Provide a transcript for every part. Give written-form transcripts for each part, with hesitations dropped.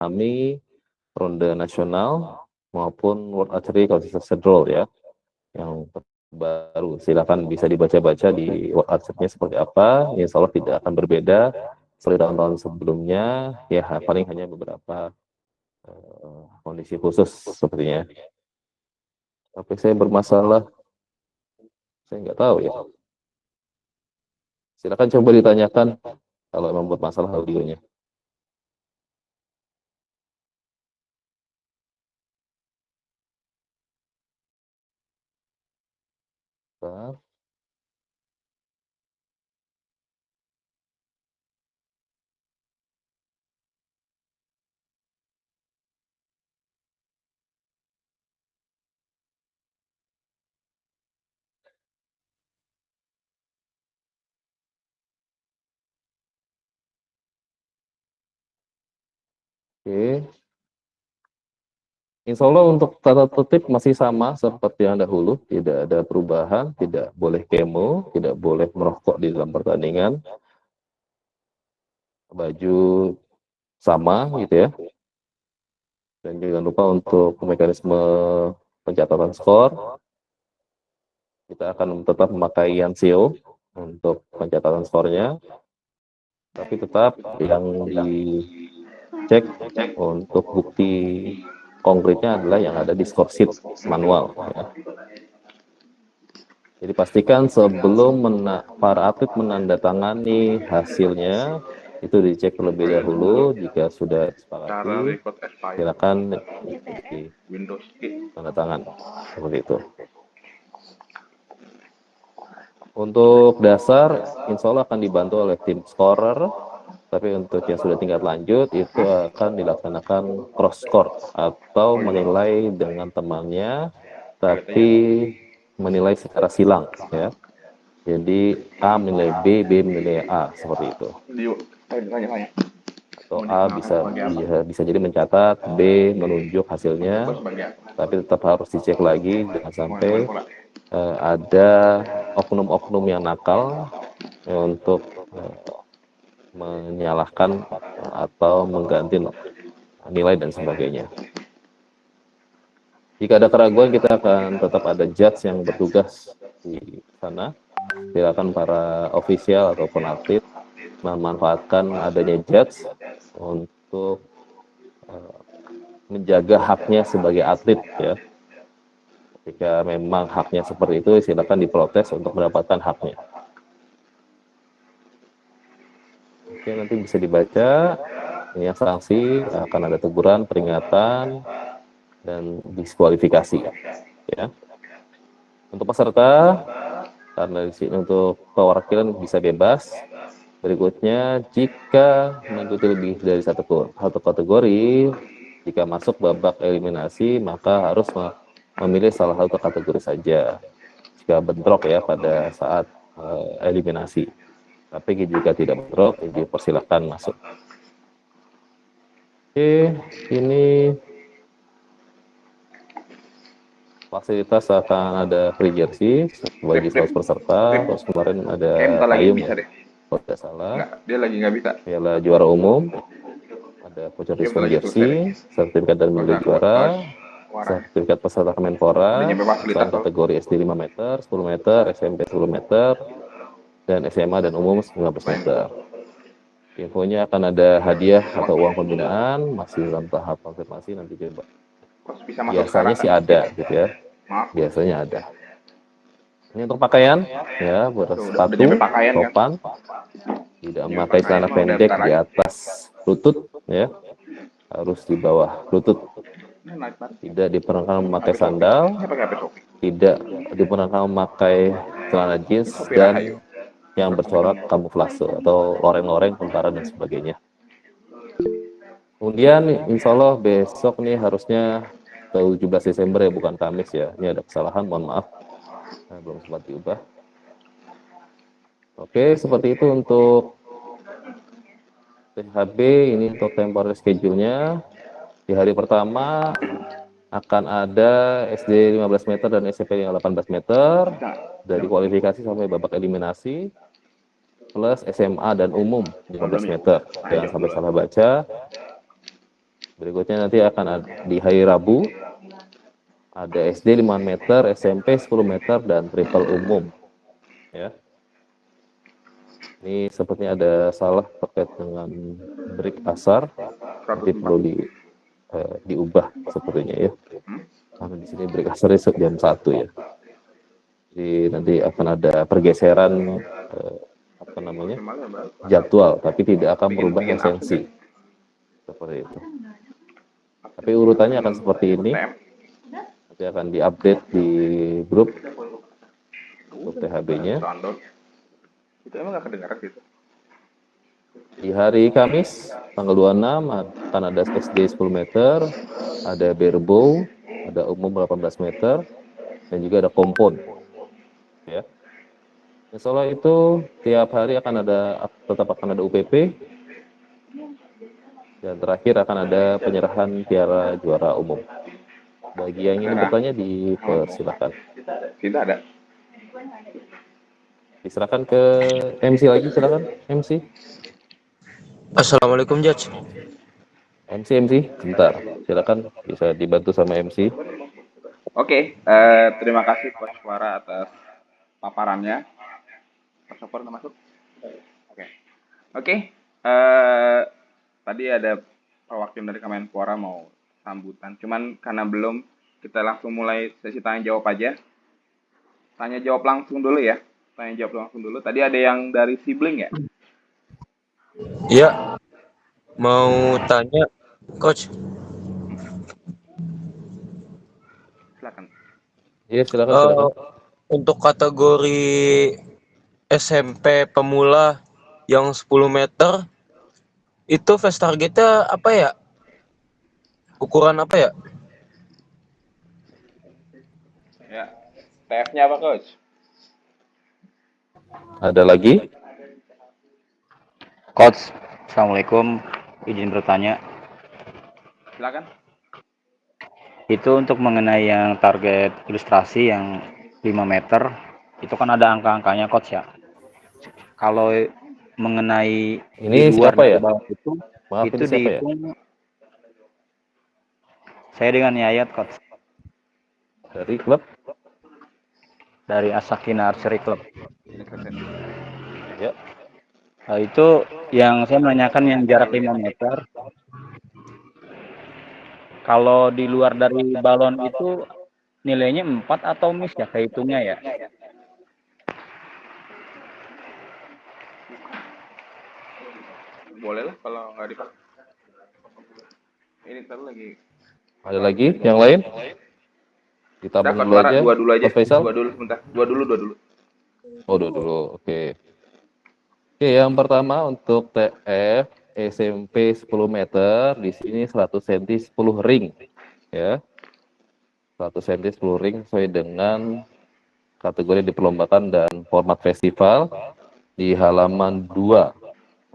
kami ronde nasional maupun World Archery Contested Draw ya, yang baru. Silakan bisa dibaca-baca di World Archery-nya seperti apa. Insya Allah tidak akan berbeda seperti tahun-tahun sebelumnya. Ya paling hanya beberapa kondisi khusus sepertinya. Tapi saya bermasalah, saya nggak tahu ya. Silakan coba ditanyakan kalau memang bermasalah audionya. Bentar. Oke. Insya Allah untuk tata tertib masih sama seperti yang dahulu, tidak ada perubahan, tidak boleh kemo, tidak boleh merokok di dalam pertandingan, baju sama gitu ya, dan jangan lupa untuk mekanisme pencatatan skor, kita akan tetap memakai Yansio untuk pencatatan skornya, tapi tetap yang dicek untuk bukti konkretnya adalah yang ada di score sheet manual ya. Jadi pastikan sebelum para atlet menandatangani hasilnya itu dicek terlebih dahulu. Jika sudah disepakati, silakan ikuti tanda tangan seperti itu. Untuk dasar, insya Allah akan dibantu oleh tim scorer. Tapi untuk yang sudah tingkat lanjut itu akan dilaksanakan cross score atau menilai dengan temannya, tapi menilai secara silang ya. Jadi A menilai B, B menilai A seperti itu. Atau A bisa jadi mencatat, B menunjuk hasilnya, tapi tetap harus dicek lagi jangan sampai ada oknum-oknum yang nakal untuk menyalahkan atau mengganti nilai dan sebagainya. Jika ada keraguan, kita akan tetap ada judge yang bertugas di sana. Silakan para ofisial ataupun atlet memanfaatkan adanya judge untuk menjaga haknya sebagai atlet ya. Jika memang haknya seperti itu, silakan diprotes untuk mendapatkan haknya. Oke, nanti bisa dibaca. Ini yang sanksi akan ada teguran, peringatan, dan diskualifikasi. Ya. Untuk peserta, karena di sini untuk perwakilan bisa bebas. Berikutnya, jika mengikuti lebih dari satu kategori, jika masuk babak eliminasi, maka harus memilih salah satu kategori saja. Jika bentrok ya pada saat eliminasi. Tapi jika tidak bentrok, dipersilakan masuk. Oke, ini fasilitas akan ada free jersey bagi 100 peserta. Terus kemarin ada payung ya, kalau tidak salah. Dia lagi nggak bisa. Piala juara umum, ada voucher diskon jersey, sertifikat dan medali juara, sertifikat peserta Kemenpora, selain kategori SD 5 meter, 10 meter, SMP 10 meter, dan SMA dan umum 15 meter. Infonya akan ada hadiah atau uang pembinaan, masih dalam tahap konfirmasi nanti coba. Biasanya sih ada gitu ya. Biasanya ada. Ini untuk pakaian ya, buat sepatu, topan, tidak memakai celana pendek di atas lutut ya, harus di bawah lutut. Tidak diperkenankan memakai sandal, tidak diperkenankan memakai celana jeans dan yang bercorak kamuflase atau loreng-loreng, tentara dan sebagainya. Kemudian insya Allah besok nih harusnya 17 Desember ya, bukan Kamis ya. Ini ada kesalahan, mohon maaf. Belum sempat diubah. Oke, seperti itu untuk THB. Ini untuk temporary schedule-nya. Di hari pertama akan ada SD 15 meter dan SMP 18 meter. Dari kualifikasi sampai babak eliminasi. Plus SMA dan umum 15 meter. Jangan sampai salah baca. Berikutnya nanti akan di hari Rabu ada SD 5 meter, SMP 10 meter, dan triple umum. Ya. Ini sepertinya ada salah terkait dengan break asar, nanti perlu diubah sepertinya ya. Karena di sini break asarnya jam 1 ya. Jadi nanti akan ada pergeseran jadwal, tapi tidak akan merubah esensi. Seperti itu. Tapi urutannya akan seperti ini. Nanti akan diupdate di grup THB-nya. Itu emang nggak kedengaran gitu? Di hari Kamis, tanggal 26, akan ada SD 10 meter, ada barebow, ada umum 18 meter, dan juga ada kompon. Ya. Insya Allah itu tiap hari tetap akan ada UPP, dan terakhir akan ada penyerahan piala juara umum. Bagi yang ingin bertanya, dipersilakan. Tidak ada. Diserahkan ke MC lagi, silakan MC. Assalamualaikum Judge. MC, bentar, silakan bisa dibantu sama MC. Oke, terima kasih Coach Suara atas paparannya. Coach Suara udah masuk? Oke. Tadi ada perwakilan dari Kemenpora mau sambutan. Cuman karena belum, kita langsung mulai sesi tanya jawab aja. Tanya jawab langsung dulu ya. Tanya jawab langsung dulu. Tadi ada yang dari sibling ya? Iya. Mau tanya, Coach. Silakan. Iya, silakan. Untuk kategori SMP pemula yang 10 meter, itu fast targetnya apa ya? Ukuran apa ya? Ya. TF-nya apa, Coach? Ada lagi? Coach, Assalamualaikum. Izin bertanya. Silakan. Itu untuk mengenai yang target ilustrasi yang 5 meter, itu kan ada angka-angkanya, Coach ya. Kalau mengenai Ini di luar siapa dari ya? bawah itu, Maaf, itu ini siapa ya? dihitung. Saya dengan Yayat, Coach. Dari klub? Dari Asakina Archery Club. Ya. Nah, itu yang saya menanyakan yang jarak 5 meter. Kalau di luar dari balon itu nilainya 4 atau miss ya kehitungnya ya? Boleh lah kalau nggak dipakai. Ini terus lagi. Ada lagi yang lain? Ditambah dulu aja. Dua dulu aja. Mas Faisal? Dua dulu sebentar. Dua dulu. Oh, dua dulu. Oke. Oke, yang pertama untuk TF SMP 10 meter, di sini 100 cm 10 ring. Ya. 100 cm 10 ring sesuai dengan kategori diperlombakan dan format festival di halaman 2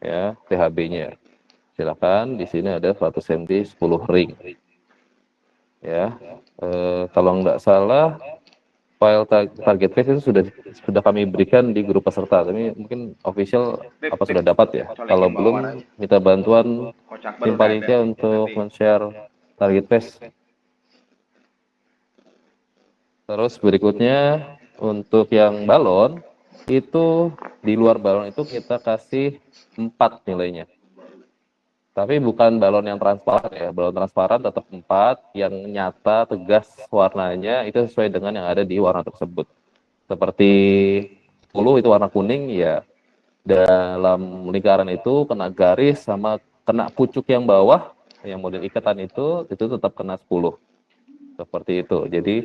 ya, THB-nya. Silakan, di sini ada 100 cm 10 ring. Ya. Kalau nggak salah file target face itu sudah kami berikan di grup peserta, tapi mungkin official apa sudah dapat ya. Kalau belum, minta bantuan tim panitia untuk men-share target face. Terus berikutnya untuk yang balon itu di luar balon itu kita kasih 4 nilainya. Tapi bukan balon yang transparan ya, balon transparan tetap 4, yang nyata, tegas warnanya itu sesuai dengan yang ada di warna tersebut. Seperti 10 itu warna kuning ya, dalam lingkaran itu kena garis sama kena pucuk yang bawah, yang model ikatan itu tetap kena 10. Seperti itu. Jadi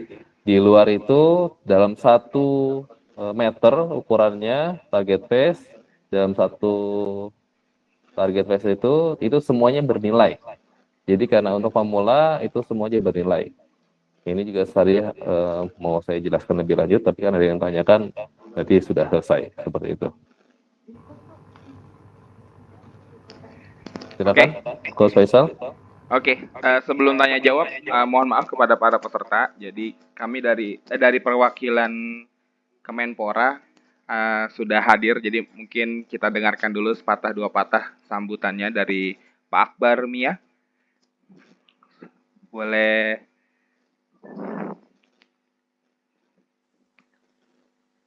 di luar itu dalam 1 meter ukurannya target face, dalam 1 target face itu semuanya bernilai. Jadi karena untuk pemula itu semuanya bernilai. Ini juga tadi mau saya jelaskan lebih lanjut, tapi kan ada yang tanyakan, nanti sudah selesai seperti itu. Silakan, Coach Faisal. Oke, sebelum tanya jawab, mohon maaf kepada para peserta. Jadi kami dari perwakilan Kemenpora sudah hadir. Jadi mungkin kita dengarkan dulu sepatah dua patah sambutannya dari Pak Akbar Mia. Boleh.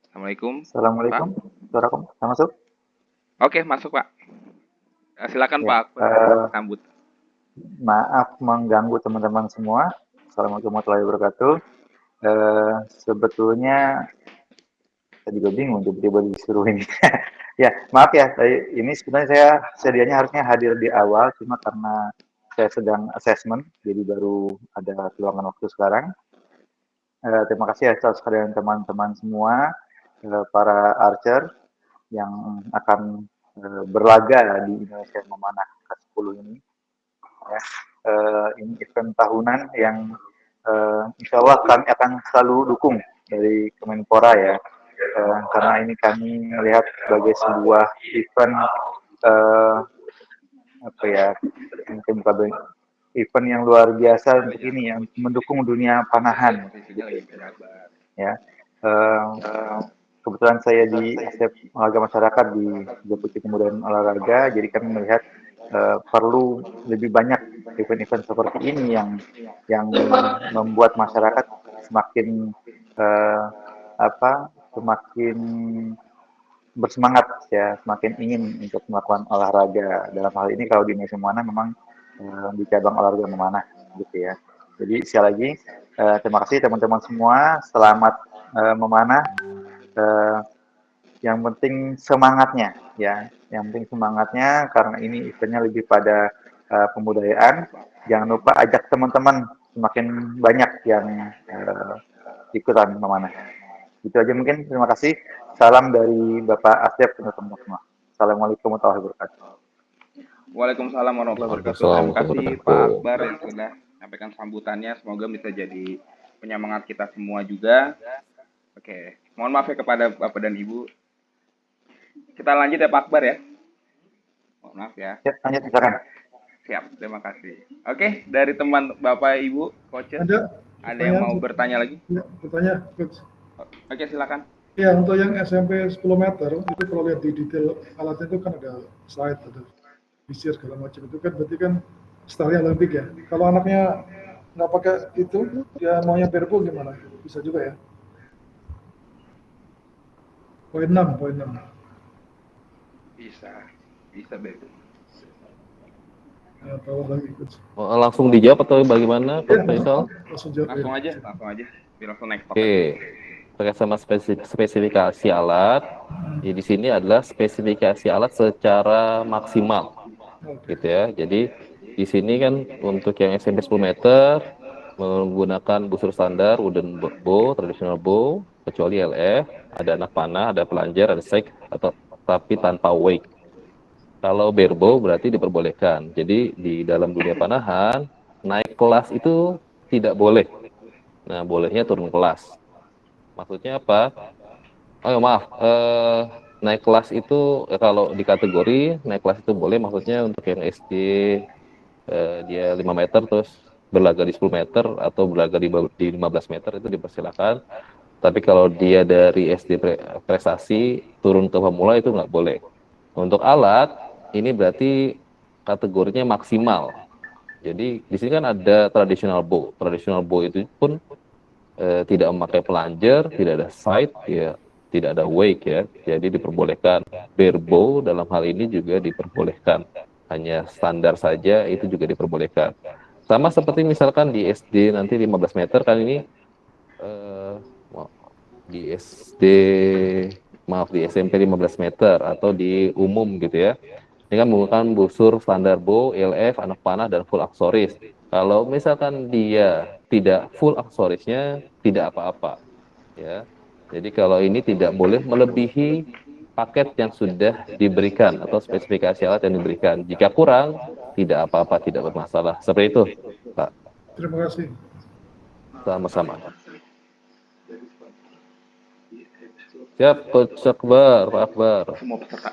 Assalamualaikum. Assalamualaikum. Suaraku bisa masuk? Oke, masuk Pak. Silakan Ya, Pak Akbar, sambut. maaf mengganggu teman-teman semua. Assalamualaikum warahmatullahi wabarakatuh. Sebetulnya saya juga bingung tiba-tiba disuruh ini. Ya, maaf ya. Ini sebenarnya saya sedianya harusnya hadir di awal, cuma karena saya sedang assessment, jadi baru ada peluangan waktu sekarang. Terima kasih atas kehadiran teman-teman semua, para archer yang akan berlaga di Indonesia Memanah ke-10 ini. Ya, ini event tahunan yang insya Allah kami akan selalu dukung dari Kemenpora ya, karena ini kami melihat sebagai sebuah event apa ya, mungkin bukan event yang luar biasa untuk ini yang mendukung dunia panahan ya. Kebetulan saya di ASEP Olahraga Masyarakat di Deputi Pemuda dan Olahraga, jadi kami melihat perlu lebih banyak event-event seperti ini yang membuat masyarakat semakin semakin bersemangat ya, semakin ingin untuk melakukan olahraga. Dalam hal ini kalau di Indonesia Memanah memang di cabang olahraga memanah gitu ya. Jadi sekali lagi terima kasih teman-teman semua, selamat memanah. Yang penting semangatnya ya, yang penting semangatnya karena ini eventnya lebih pada pembudayaan. Jangan lupa ajak teman-teman, semakin banyak yang ikutan memanah. Itu aja mungkin, terima kasih. Salam dari Bapak Asep untuk teman-teman semua. Assalamualaikum warahmatullahi wabarakatuh. Waalaikumsalam warahmatullahi wabarakatuh. Terima kasih Pak Akbar yang sudah menyampaikan sambutannya. Semoga bisa jadi penyemangat kita semua juga. Oke, mohon maaf ya kepada Bapak dan Ibu. Kita lanjut ya Pak Akbar ya. Mohon maaf ya. Ya, lanjut silakan. Siap, terima kasih. Oke, dari teman Bapak Ibu, coach. Ada yang mau bertanya lagi? Ya, bertanya, coach. Oke, silakan. Ya, untuk yang SMP 10 meter, itu kalau lihat di detail alatnya itu kan ada slide, ada visir segala macam. Itu kan berarti kan startnya Olimpik ya. Kalau anaknya nggak pakai itu, dia maunya perpu gimana? Bisa juga ya. Poin 6. Bisa bebas. Ya, bawah lagi, coach. Langsung dijawab atau bagaimana, Pak Faisal? Langsung aja. Biar langsung naik. Oke. Terkait sama spesifikasi alat, ya di sini adalah spesifikasi alat secara maksimal, gitu ya. Jadi di sini kan untuk yang SMP 10 meter menggunakan busur standar wooden bow, traditional bow, kecuali LF, ada anak panah, ada pelanjar, ada sek, atau tapi tanpa wake. Kalau barebow berarti diperbolehkan. Jadi di dalam dunia panahan naik kelas itu tidak boleh. Nah, bolehnya turun kelas. Maksudnya apa? Oh maaf, naik kelas itu kalau di kategori naik kelas itu boleh, maksudnya untuk yang SD dia 5 meter terus berlaga di 10 meter atau berlaga di 15 meter itu dipersilakan. Tapi kalau dia dari SD prestasi turun ke pemula itu nggak boleh. Untuk alat ini berarti kategorinya maksimal. Jadi di sini kan ada traditional bow. Traditional bow itu pun tidak memakai plunger, tidak ada sight, ya, tidak ada wake ya, jadi diperbolehkan. Barebow dalam hal ini juga diperbolehkan, hanya standar saja itu juga diperbolehkan. Sama seperti misalkan di SD nanti 15 meter kan ini di SMP 15 meter atau di umum gitu ya. Ini kan menggunakan busur standar bow, LF, anak panah dan full aksesoris. Kalau misalkan dia tidak full aksesorisnya tidak apa-apa ya. Jadi kalau ini tidak boleh melebihi paket yang sudah diberikan atau spesifikasi alat yang diberikan. Jika kurang tidak apa-apa, tidak bermasalah. Seperti itu, Pak. Terima kasih. Sama-sama. Siap, Coach Akbar, Pak Akbar. Semua peserta.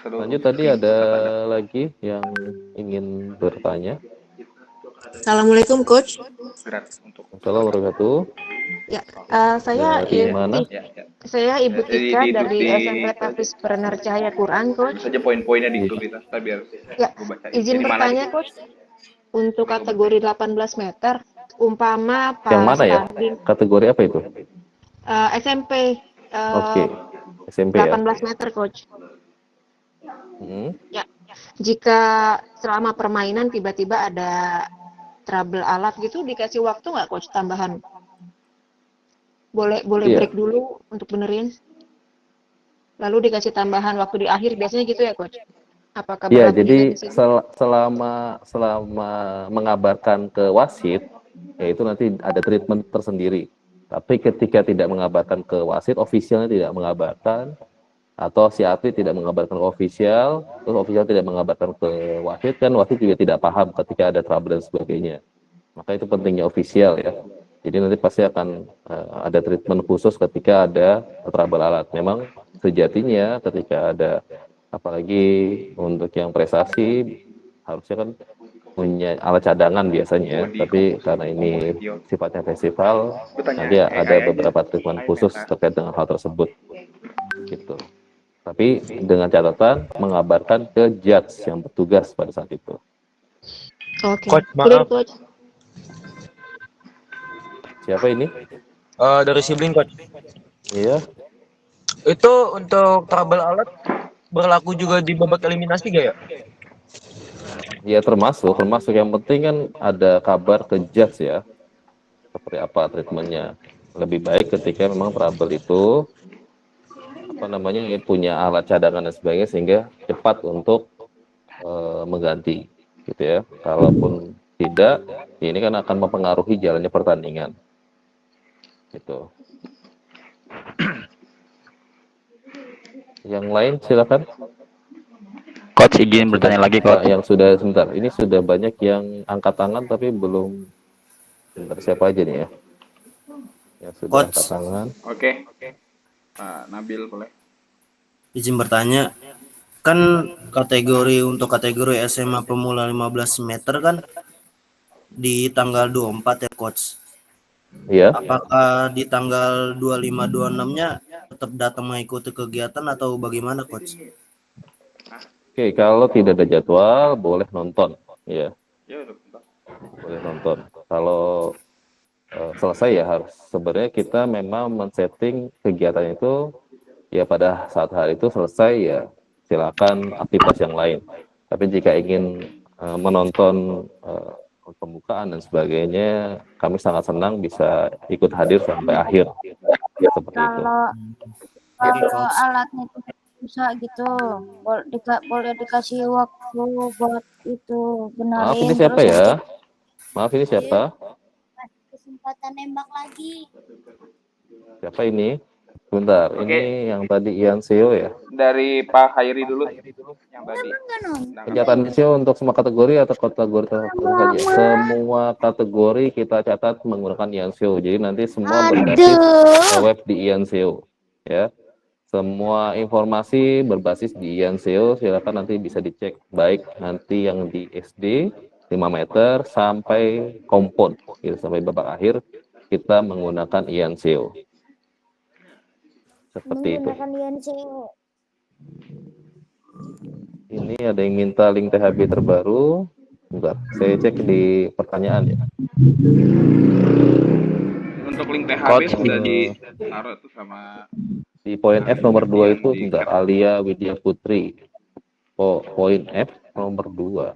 Lanjut, tadi ada lagi yang ingin bertanya. Assalamualaikum, Coach. Assalamualaikum warahmatullahi. Ya, saya Ibu Tika dari SMP Tafis Perenar Cahaya Quran, Coach. Saja poin-poinnya di grup kita, biar ya, izin bertanya, Coach. untuk kategori 18 meter, umpama Yang pas mana ya? tanding Kategori apa itu? SMP Oke, SMP ya. 18 meter, Coach. Hmm. Ya, jika selama permainan tiba-tiba ada trouble alat gitu, dikasih waktu nggak, Coach, tambahan? Boleh Iya. break dulu untuk benerin, lalu dikasih tambahan waktu di akhir, biasanya gitu ya, Coach? Apakah Iya, berlaku jadi juga di sini? selama mengabarkan ke wasit, yaitu nanti ada treatment tersendiri. Tapi ketika tidak mengabarkan ke wasit, ofisialnya tidak mengabarkan, atau si atlet tidak mengabarkan ke ofisial, terus ofisial tidak mengabarkan ke wasit, kan wasit juga tidak paham ketika ada trouble dan sebagainya. Maka itu pentingnya ofisial ya. Jadi nanti pasti akan ada treatment khusus ketika ada trouble alat. Memang sejatinya ketika ada, apalagi untuk yang prestasi, harusnya kan punya alat cadangan biasanya, tapi karena ini sifatnya festival, nanti ada beberapa treatment khusus terkait dengan hal tersebut gitu. Tapi dengan catatan mengabarkan ke judge yang bertugas pada saat itu. Oke, Coach, clear, maaf. Coach. Siapa ini? Dari sibling, Coach. Iya. Itu untuk trouble alat berlaku juga di babak eliminasi gak ya? Ya termasuk yang penting kan ada kabar ke judge ya, seperti apa treatmentnya. Lebih baik ketika memang trouble itu punya alat cadangan dan sebagainya sehingga cepat untuk mengganti gitu ya. Kalaupun tidak, ini kan akan mempengaruhi jalannya pertandingan gitu. Yang lain silakan. Coach izin bertanya lagi, Coach. Yang sudah sebentar, ini sudah banyak yang angkat tangan tapi belum. Sebentar, siapa aja nih ya yang sudah Coach. angkat tangan? Oke. Nabil boleh. Izin bertanya, kan untuk kategori SMA pemula 15 meter kan di tanggal 24 ya, Coach. Iya. Apakah di tanggal 25-26-nya tetap datang mengikuti kegiatan atau bagaimana, Coach? Oke, kalau tidak ada jadwal boleh nonton ya. Boleh nonton. Kalau selesai ya harus. Sebenarnya kita memang men-setting kegiatan itu ya pada saat hari itu selesai ya silakan aktivitas yang lain. Tapi jika ingin menonton pembukaan dan sebagainya, kami sangat senang bisa ikut hadir sampai akhir. Seperti itu. Kalau alatnya itu bisa gitu, boleh dikasih waktu buat itu benerin. Maaf, ini siapa ya? Maaf, ini siapa? Kesempatan nembak lagi. Siapa ini? Bentar, ini yang tadi Ian Seo ya? Dari Pak Hairi dulu yang tadi. Pencatat Seo untuk semua kategori atau kategori tertentu saja? Semua kategori kita catat menggunakan Ian Seo. Jadi nanti semua berbasis web di Ian Seo ya. Semua informasi berbasis di Ian Seo, silakan nanti bisa dicek baik nanti yang di SD 5 meter sampai kompon gitu, sampai babak akhir kita menggunakan Ian Seo. Seperti itu. Ini ada yang minta link THB terbaru. Bentar, saya cek di pertanyaan ya. Untuk link THB sudah ditaruh itu sama di poin F nomor 2 itu bentar, Alia Widya Putri. Poin F nomor 2.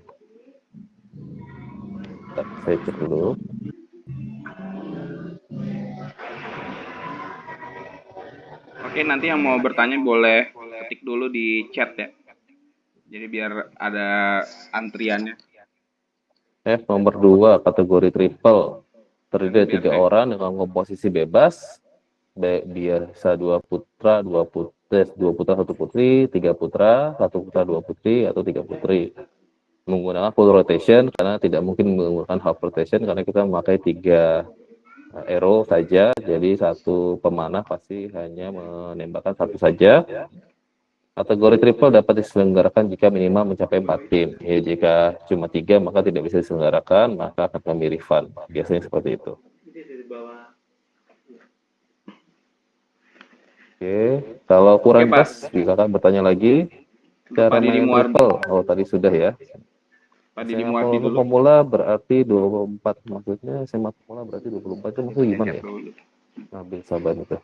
Bentar, saya cek dulu. Oke, nanti yang mau bertanya boleh ketik dulu di chat ya. Jadi biar ada antriannya. F nomor 2 kategori triple. Terdiri dari 3 orang dengan komposisi bebas. Biasa 2 putra, 1 putri, 3 putra, 1 putra, 2 putri, atau 3 putri. Menggunakan full rotation karena tidak mungkin menggunakan half rotation karena kita memakai 3 arrow saja. Jadi 1 pemanah pasti hanya menembakkan 1 saja. Kategori triple dapat diselenggarakan jika minimal mencapai 4 tim. Ya, jika cuma 3 maka tidak bisa diselenggarakan, maka akan kami refund. Biasanya seperti itu. Oke, kalau kurang pas, silakan bertanya lagi. Cara main triple, tadi sudah ya. Tadi SMA dimuat di dulu. pemula berarti 24, maksudnya SMA pemula berarti 24 itu maksudnya gimana ya? Dulu. Nabil Sabani itu.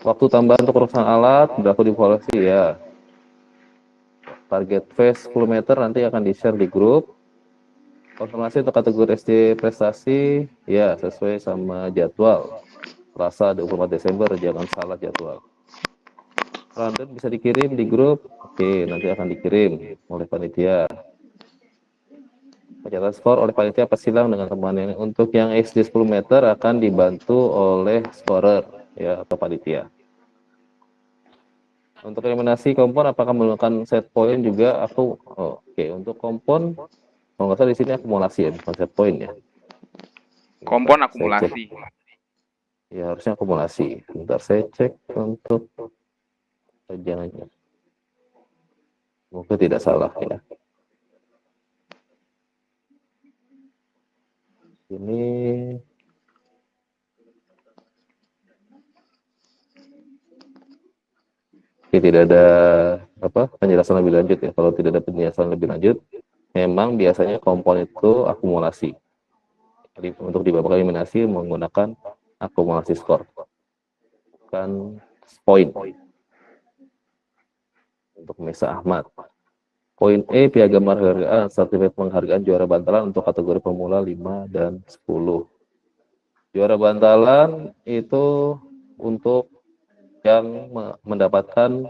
Waktu tambahan untuk urusan alat berlaku di polisi ya. Target phase 10 meter nanti akan di-share di grup. Konfirmasi untuk kategori SD prestasi ya sesuai sama jadwal. Selasa 24 Desember, jangan salah jadwal. Rundown bisa dikirim di grup. Oke, nanti akan dikirim oleh panitia. Pencatat skor oleh panitia persilang dengan temannya. Untuk yang SD 10 meter akan dibantu oleh scorer ya atau panitia. Untuk eliminasi kompon apakah menggunakan set point juga? Oke, untuk kompon kalau nggak salah di sini akumulasi ya, bukan set point ya. Kompon Bentar, saya cek. akumulasi. Ya harusnya akumulasi. Bentar saya cek untuk jangan. Mungkin tidak salah ya. Ini tidak ada penjelasan lebih lanjut ya. Kalau tidak ada penjelasan lebih lanjut, memang biasanya kompon itu akumulasi. Jadi untuk di babak eliminasi menggunakan akumulasi skor, bukan poin. Untuk Mesa Ahmad. Poin E, piagam penghargaan, sertifikat penghargaan juara bantalan untuk kategori pemula 5 dan 10. Juara bantalan itu untuk yang mendapatkan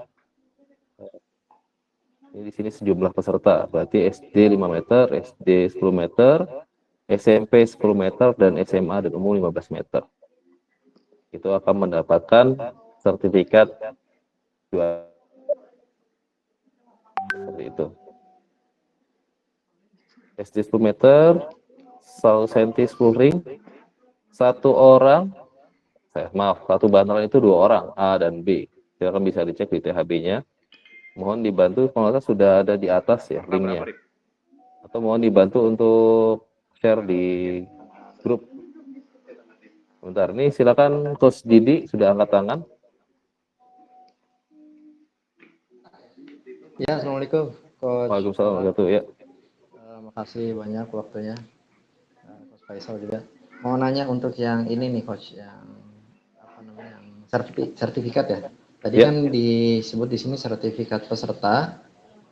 di sini sejumlah peserta, berarti SD 5 meter, SD 10 meter, SMP 10 meter, dan SMA dan umum 15 meter. Itu akan mendapatkan sertifikat juara. Seperti itu. SD 10 meter, 100 cm 10 ring, satu bantalan itu 2 orang, A dan B. Silakan bisa dicek di THB-nya. Mohon dibantu, kalau sudah ada di atas ya linknya. Atau mohon dibantu untuk share di grup. Bentar, nih silakan Coach Didi sudah angkat tangan. Ya, assalamualaikum, Coach. Waalaikumsalam warahmatullahi wabarakatuh. Ya. Makasih banyak waktunya, Coach Faisal juga. Mau nanya untuk yang ini nih, Coach, yang yang sertifikat ya. Tadi kan disebut di sini sertifikat peserta.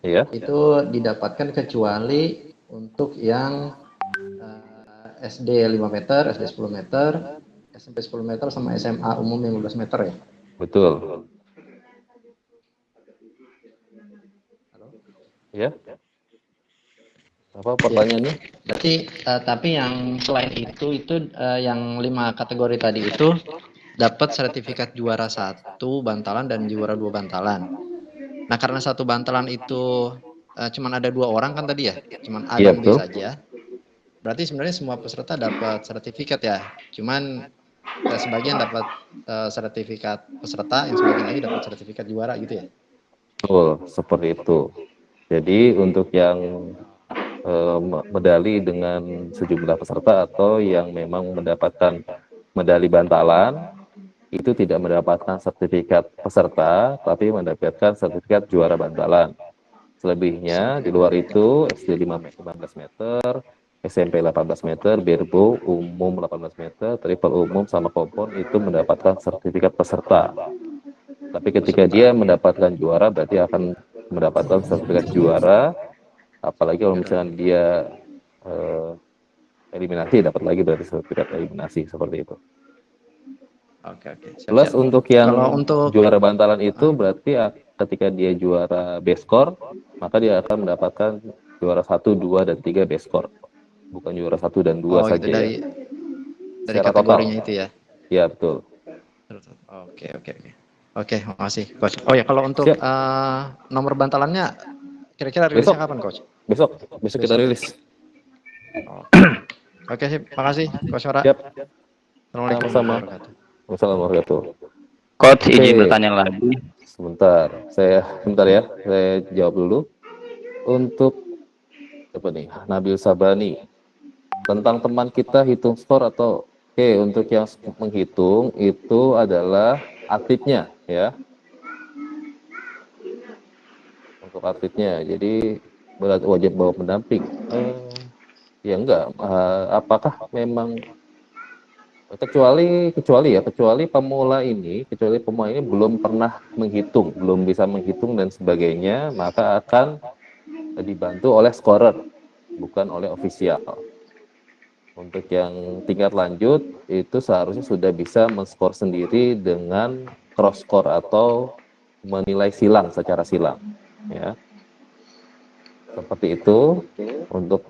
Iya. Itu didapatkan kecuali untuk yang SD 5 meter, SD 10 meter, SMP 10 meter, sama SMA umum 15 meter ya. Betul. Ya. Apa pertanyaannya? Berarti tapi yang selain itu yang 5 kategori tadi itu dapat sertifikat juara 1 bantalan dan juara 2 bantalan. Nah, karena satu bantalan itu cuman ada 2 orang kan tadi ya, cuman A dan B saja. Berarti sebenarnya semua peserta dapat sertifikat ya. Cuman sebagian dapat sertifikat peserta, yang sebagian lagi dapat sertifikat juara gitu ya. Betul, seperti itu. Jadi untuk yang medali dengan sejumlah peserta atau yang memang mendapatkan medali bantalan itu tidak mendapatkan sertifikat peserta, tapi mendapatkan sertifikat juara bantalan. Selebihnya di luar itu SD 15 meter, SMP 18 meter, Birbo umum 18 meter, triple umum sama kompon itu mendapatkan sertifikat peserta. Tapi ketika dia mendapatkan juara berarti akan mendapatkan sertifikat juara, apalagi kalau misalnya dia eliminasi dapat lagi berarti sertifikat eliminasi seperti itu. Oke. Plus untuk yang untuk juara bantalan itu berarti ketika dia juara best score, maka dia akan mendapatkan juara 1, 2, dan 3 best score. Bukan juara 1 dan 2 saja gitu, ya. Dari kategorinya itu ya. Iya, betul. Oke, makasih Coach. Oh ya, kalau untuk nomor bantalannya kira-kira rilisnya kapan, Coach? Besok kita rilis. Oke, sip. Makasih, Coach Ora. Siap. Assalamualaikum warahmatullahi wabarakatuh. Wassalamualaikum. Coach, izin bertanya lagi. Sebentar ya, saya jawab dulu. Untuk apa nih, Nabil Sabani. Tentang teman kita hitung skor atau untuk yang menghitung itu adalah atletnya ya. Untuk atletnya. Jadi wajib bawa pendamping. Ya enggak. Apakah memang kecuali pemula ini belum pernah menghitung, belum bisa menghitung dan sebagainya, maka akan dibantu oleh scorer, bukan oleh ofisial. Untuk yang tingkat lanjut itu seharusnya sudah bisa men-score sendiri dengan cross score atau menilai silang secara silang, ya. Seperti itu. Untuk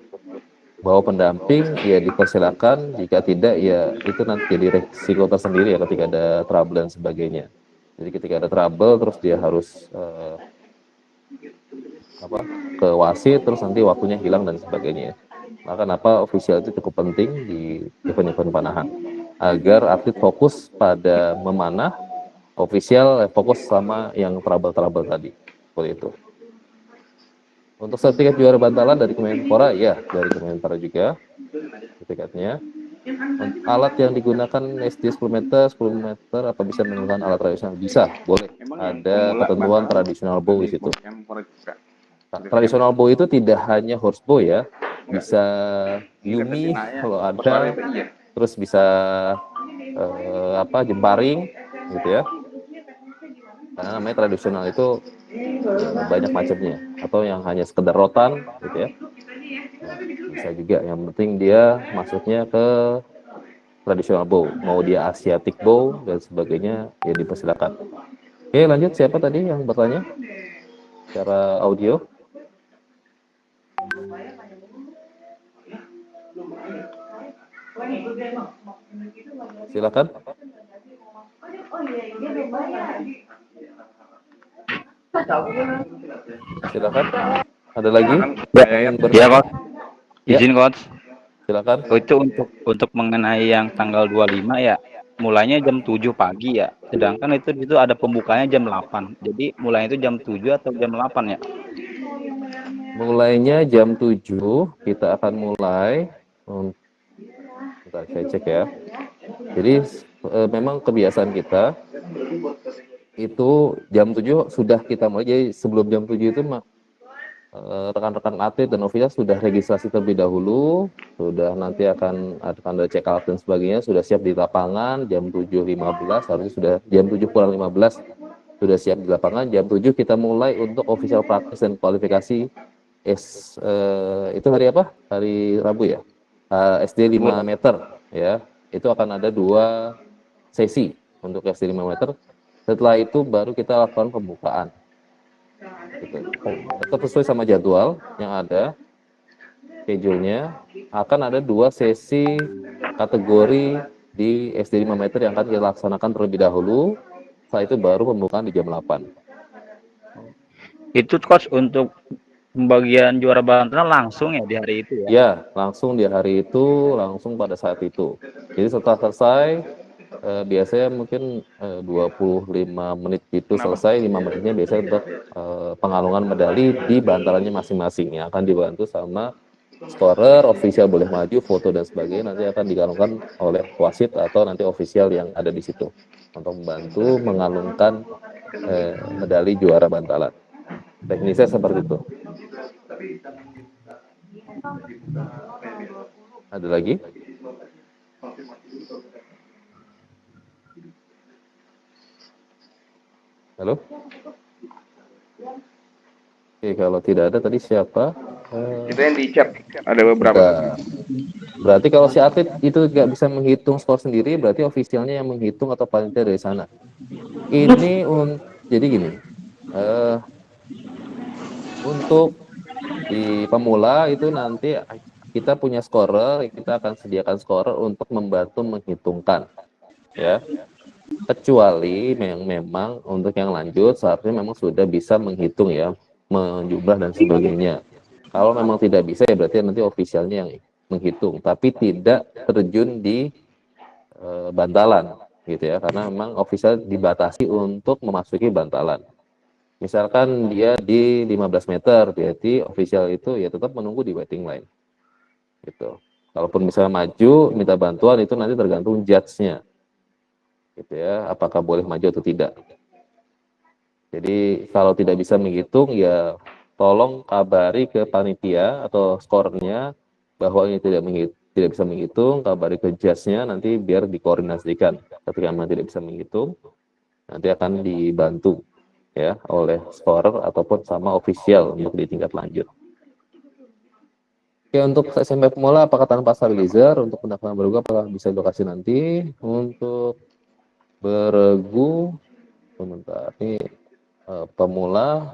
bawa pendamping ya dipersilakan, jika tidak ya itu nanti jadi resiko tersendiri ya ketika ada trouble dan sebagainya. Jadi ketika ada trouble terus dia harus ke wasit, terus nanti waktunya hilang dan sebagainya. Maka kenapa official itu cukup penting di event-event panahan, agar atlet fokus pada memanah, official fokus sama yang trouble tadi, seperti itu. Untuk sertifikat juara bantalan dari Kemenpora, ya dari Kemenpora juga sertifikatnya. Alat yang digunakan SD 10 meter apa bisa menggunakan alat tradisional? Bisa, boleh. Ada ketentuan tradisional bow di situ. Tradisional bow itu tidak hanya horse bow ya, bisa Yumi kalau ada, terus bisa jemparing gitu ya. Karena namanya tradisional itu banyak macamnya, atau yang hanya sekedar rotan gitu ya. Bisa juga, yang penting dia masuknya ke tradisional bow, mau dia Asiatic bow dan sebagainya ya dipersilakan. Oke, lanjut, siapa tadi yang bertanya secara audio? Silakan. Silakan. Ada lagi? Ya, Coach. Izin, Coach. Silakan. Itu untuk mengenai yang tanggal 25 ya, mulainya jam 7 pagi ya. Sedangkan itu ada pembukanya jam 8. Jadi mulainya itu jam 7 atau jam 8 ya? Mulainya jam 7, kita akan mulai. Bentar, saya cek ya. Jadi memang kebiasaan kita itu jam 7 sudah kita mulai. Jadi sebelum jam 7 itu rekan-rekan atlet dan ofisial sudah registrasi terlebih dahulu, sudah nanti akan ada check out dan sebagainya, sudah siap di lapangan jam 7.15, harusnya sudah jam 7 kurang 15 sudah siap di lapangan. Jam 7 kita mulai untuk official practice dan kualifikasi. Itu hari apa? Hari Rabu ya. SD 5 meter ya. Itu akan ada 2 sesi untuk SD 5 meter. Setelah itu baru kita lakukan pembukaan. Gitu. Tetap sesuai sama jadwal yang ada, schedule-nya akan ada 2 sesi kategori di SD 5 meter yang akan kita laksanakan terlebih dahulu. Setelah itu baru pembukaan di jam 8. Itu, Coach, untuk pembagian juara bantalan langsung ya di hari itu ya? Ya, langsung di hari itu, langsung pada saat itu. Jadi setelah selesai, biasanya mungkin 25 menit itu selesai, 5 menitnya biasanya untuk pengalungan medali di bantalannya masing-masing, yang akan dibantu sama scorer, official boleh maju, foto dan sebagainya, nanti akan digalungkan oleh wasit atau nanti official yang ada di situ untuk membantu mengalungkan medali juara bantalan. Teknisnya seperti itu. Ada lagi? Halo? Oke, kalau tidak ada tadi siapa? Itu yang di chat ada beberapa. Berarti kalau si atlet itu nggak bisa menghitung skor sendiri, berarti ofisialnya yang menghitung atau panitia dari sana. Ini jadi gini, untuk di pemula itu nanti kita punya scorer, kita akan sediakan scorer untuk membantu menghitungkan, ya. Kecuali memang untuk yang lanjut seharusnya memang sudah bisa menghitung ya, menjumlah dan sebagainya. Kalau memang tidak bisa ya berarti nanti ofisialnya yang menghitung, tapi tidak terjun di bantalan gitu ya, karena memang ofisial dibatasi untuk memasuki bantalan. Misalkan dia di 15 meter, berarti official itu ya tetap menunggu di waiting line. Gitu. Kalaupun misalnya maju, minta bantuan itu nanti tergantung judge-nya. Gitu ya, apakah boleh maju atau tidak. Jadi kalau tidak bisa menghitung ya tolong kabari ke panitia atau skornya bahwa ini tidak bisa menghitung, kabari ke jasnya nanti biar dikoordinasikan. Ketika memang tidak bisa menghitung, nanti akan dibantu ya oleh scorer ataupun sama official untuk di tingkat lanjut. Oke, untuk SMP pemula apakah tanpa stabilizer? Untuk pendaftaran beregu apakah bisa lokasi nanti? Untuk beregu sebentar ini pemula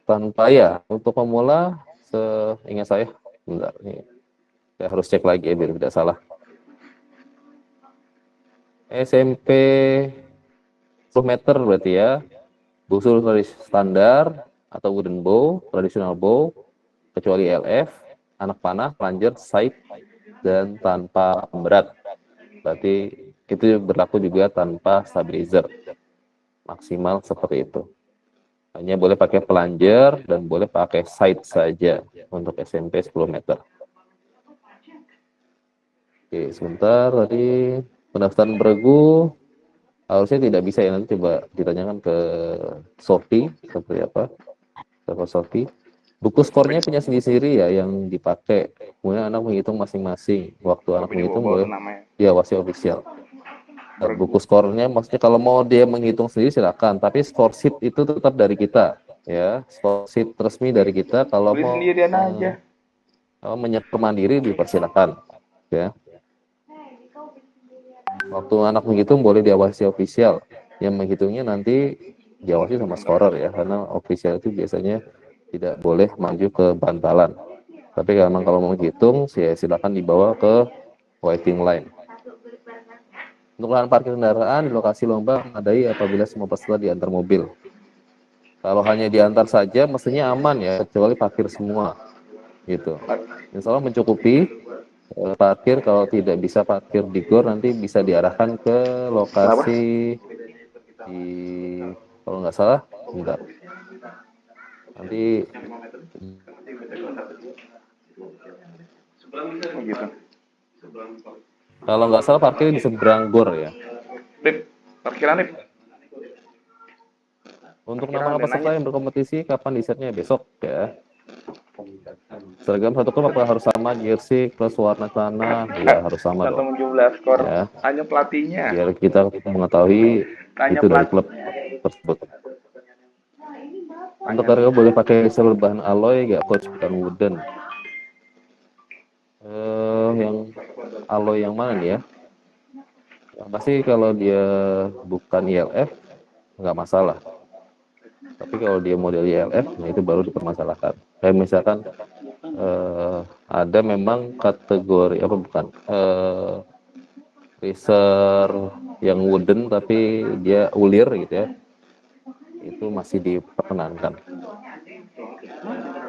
tanpa ya. Untuk pemula seingat saya sebentar nih. Saya harus cek lagi ya biar tidak salah. SMP 10 meter berarti ya. Busul standar atau wooden bow, traditional bow, kecuali LF, anak panah, plunger, sight, dan tanpa pemberat. Berarti itu berlaku juga tanpa stabilizer. Maksimal seperti itu. Hanya boleh pakai plunger dan boleh pakai sight saja untuk SMP 10 meter. Oke, sebentar tadi pendaftaran beregu harusnya tidak bisa ya, nanti coba ditanyakan ke Sophie seperti apa. Ke Sophie. Buku skornya punya sendiri-sendiri ya yang dipakai. Kemudian anak menghitung masing-masing. Waktu anak menghitung boleh ya wasi official. Dan buku skornya maksudnya kalau mau dia menghitung sendiri silakan, tapi skor sheet itu tetap dari kita ya. Skor sheet resmi dari kita. Kalau mau menyetor mandiri dipersilakan ya. Waktu anak menghitung boleh diawasi official. Yang menghitungnya nanti diawasi sama scorer ya, karena official itu biasanya tidak boleh maju ke bantalan. Tapi kalau mau menghitung, silakan dibawa ke waiting line. Untuk lahan parkir kendaraan di lokasi lomba memadai apabila semua peserta diantar mobil. Kalau hanya diantar saja, mestinya aman ya, kecuali parkir semua. Gitu. Insya Allah mencukupi. Parkir kalau tidak bisa parkir di gor nanti bisa diarahkan ke lokasi di kalau nggak salah enggak nanti kalau nggak salah parkir di seberang gor ya. Parkiran Untuk nama peserta yang berkompetisi kapan di-setnya besok ya. Seragam satu klub apa harus sama, jersey plus warna celana ya harus sama dong. Jumlah skor ya. Hanya pelatihnya. Biar kita mengetahui itu dari klub tersebut. Untuk harga boleh pakai silver bahan alloy nggak coach, bukan wooden. Yang alloy yang mana nih ya? Yang pasti kalau dia bukan ILF nggak masalah. Tapi kalau dia model ILF, nah itu baru dipermasalahkan. Kayak misalkan ada memang kategori apa bukan racer yang wooden tapi dia ulir gitu ya, itu masih diperkenankan.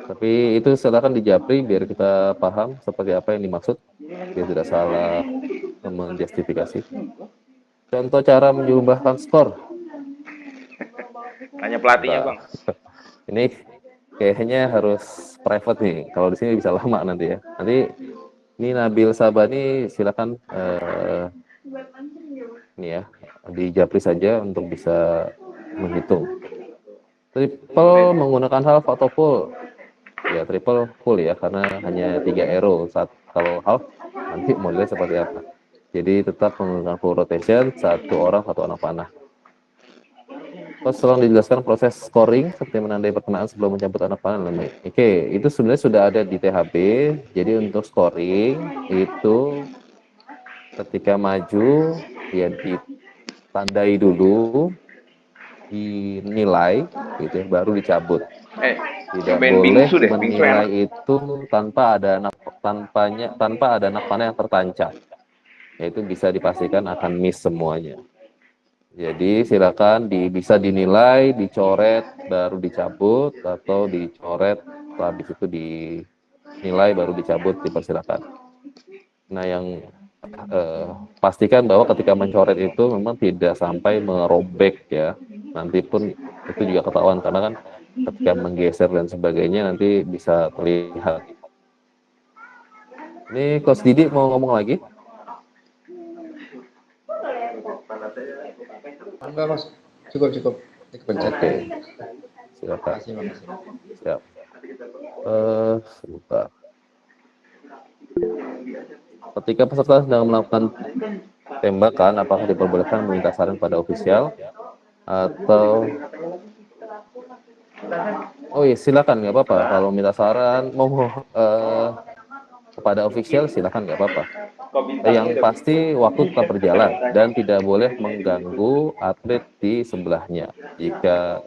Tapi itu silakan dijapri biar kita paham seperti apa yang dimaksud, biar tidak salah menjustifikasi. Contoh cara menjumlahkan skor. Tanya pelatihnya bang. Ini kayaknya harus private nih. Kalau di sini bisa lama nanti ya. Nanti ini Nabil Sabani silakan ini ya dijapri saja untuk bisa menghitung. Triple menggunakan half atau full? Ya triple full ya karena hanya 3 arrow. Kalau half nanti modelnya seperti apa. Jadi tetap menggunakan full rotation, satu orang satu anak panah. Terus tolong dijelaskan proses scoring seperti menandai perkenaan sebelum mencabut anak panah. Oke, itu sebenarnya sudah ada di THB. Jadi untuk scoring itu ketika maju ya ditandai dulu, dinilai, gitu ya, baru dicabut. Tidak boleh menilai itu tanpa ada anak panah yang tertancap. Yaitu bisa dipastikan akan miss semuanya. Jadi silakan bisa dinilai, dicoret, baru dicabut, atau dicoret, habis itu dinilai, baru dicabut, dipersilakan. Nah yang pastikan bahwa ketika mencoret itu memang tidak sampai merobek ya. Nanti pun itu juga ketahuan karena kan ketika menggeser dan sebagainya nanti bisa terlihat. Ini Coach Didi mau ngomong lagi? Enggak mas, cukup. Oke. Silakan. Makasih, makasih. Siap. Sebentar. Ketika peserta sedang melakukan tembakan, apakah diperbolehkan meminta saran pada ofisial atau oh iya silakan nggak apa-apa kalau minta saran mau kepada ofisial silakan nggak apa-apa. Yang pasti waktu tetap berjalan dan tidak boleh mengganggu atlet di sebelahnya. Jika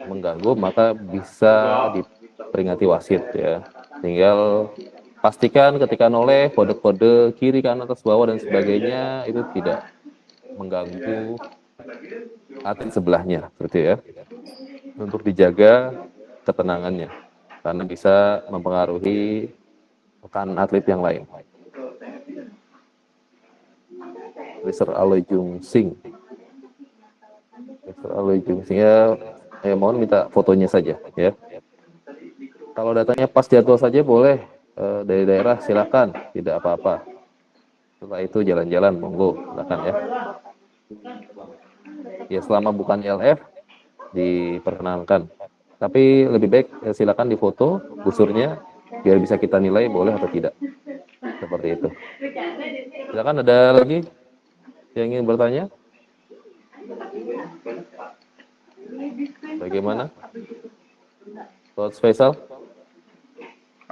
mengganggu maka bisa diperingati wasit ya. Tinggal pastikan ketika noleh kode-kode kiri kanan atas bawah dan sebagainya itu tidak mengganggu atlet sebelahnya seperti ya. Untuk dijaga ketenangannya karena bisa mempengaruhi rekan atlet yang lain. Mr. Aloy Jung Sing. Mr. Aloy Jung Sing ya, mohon minta fotonya saja ya. Kalau datanya pas jadwal saja boleh, dari daerah silakan, tidak apa-apa. Setelah itu jalan-jalan monggo, silakan ya. Ya selama bukan LF diperkenankan. Tapi lebih baik silakan difoto busurnya biar bisa kita nilai boleh atau tidak. Seperti itu. Silakan ada lagi yang ingin bertanya? Bagaimana? Coach Faisal?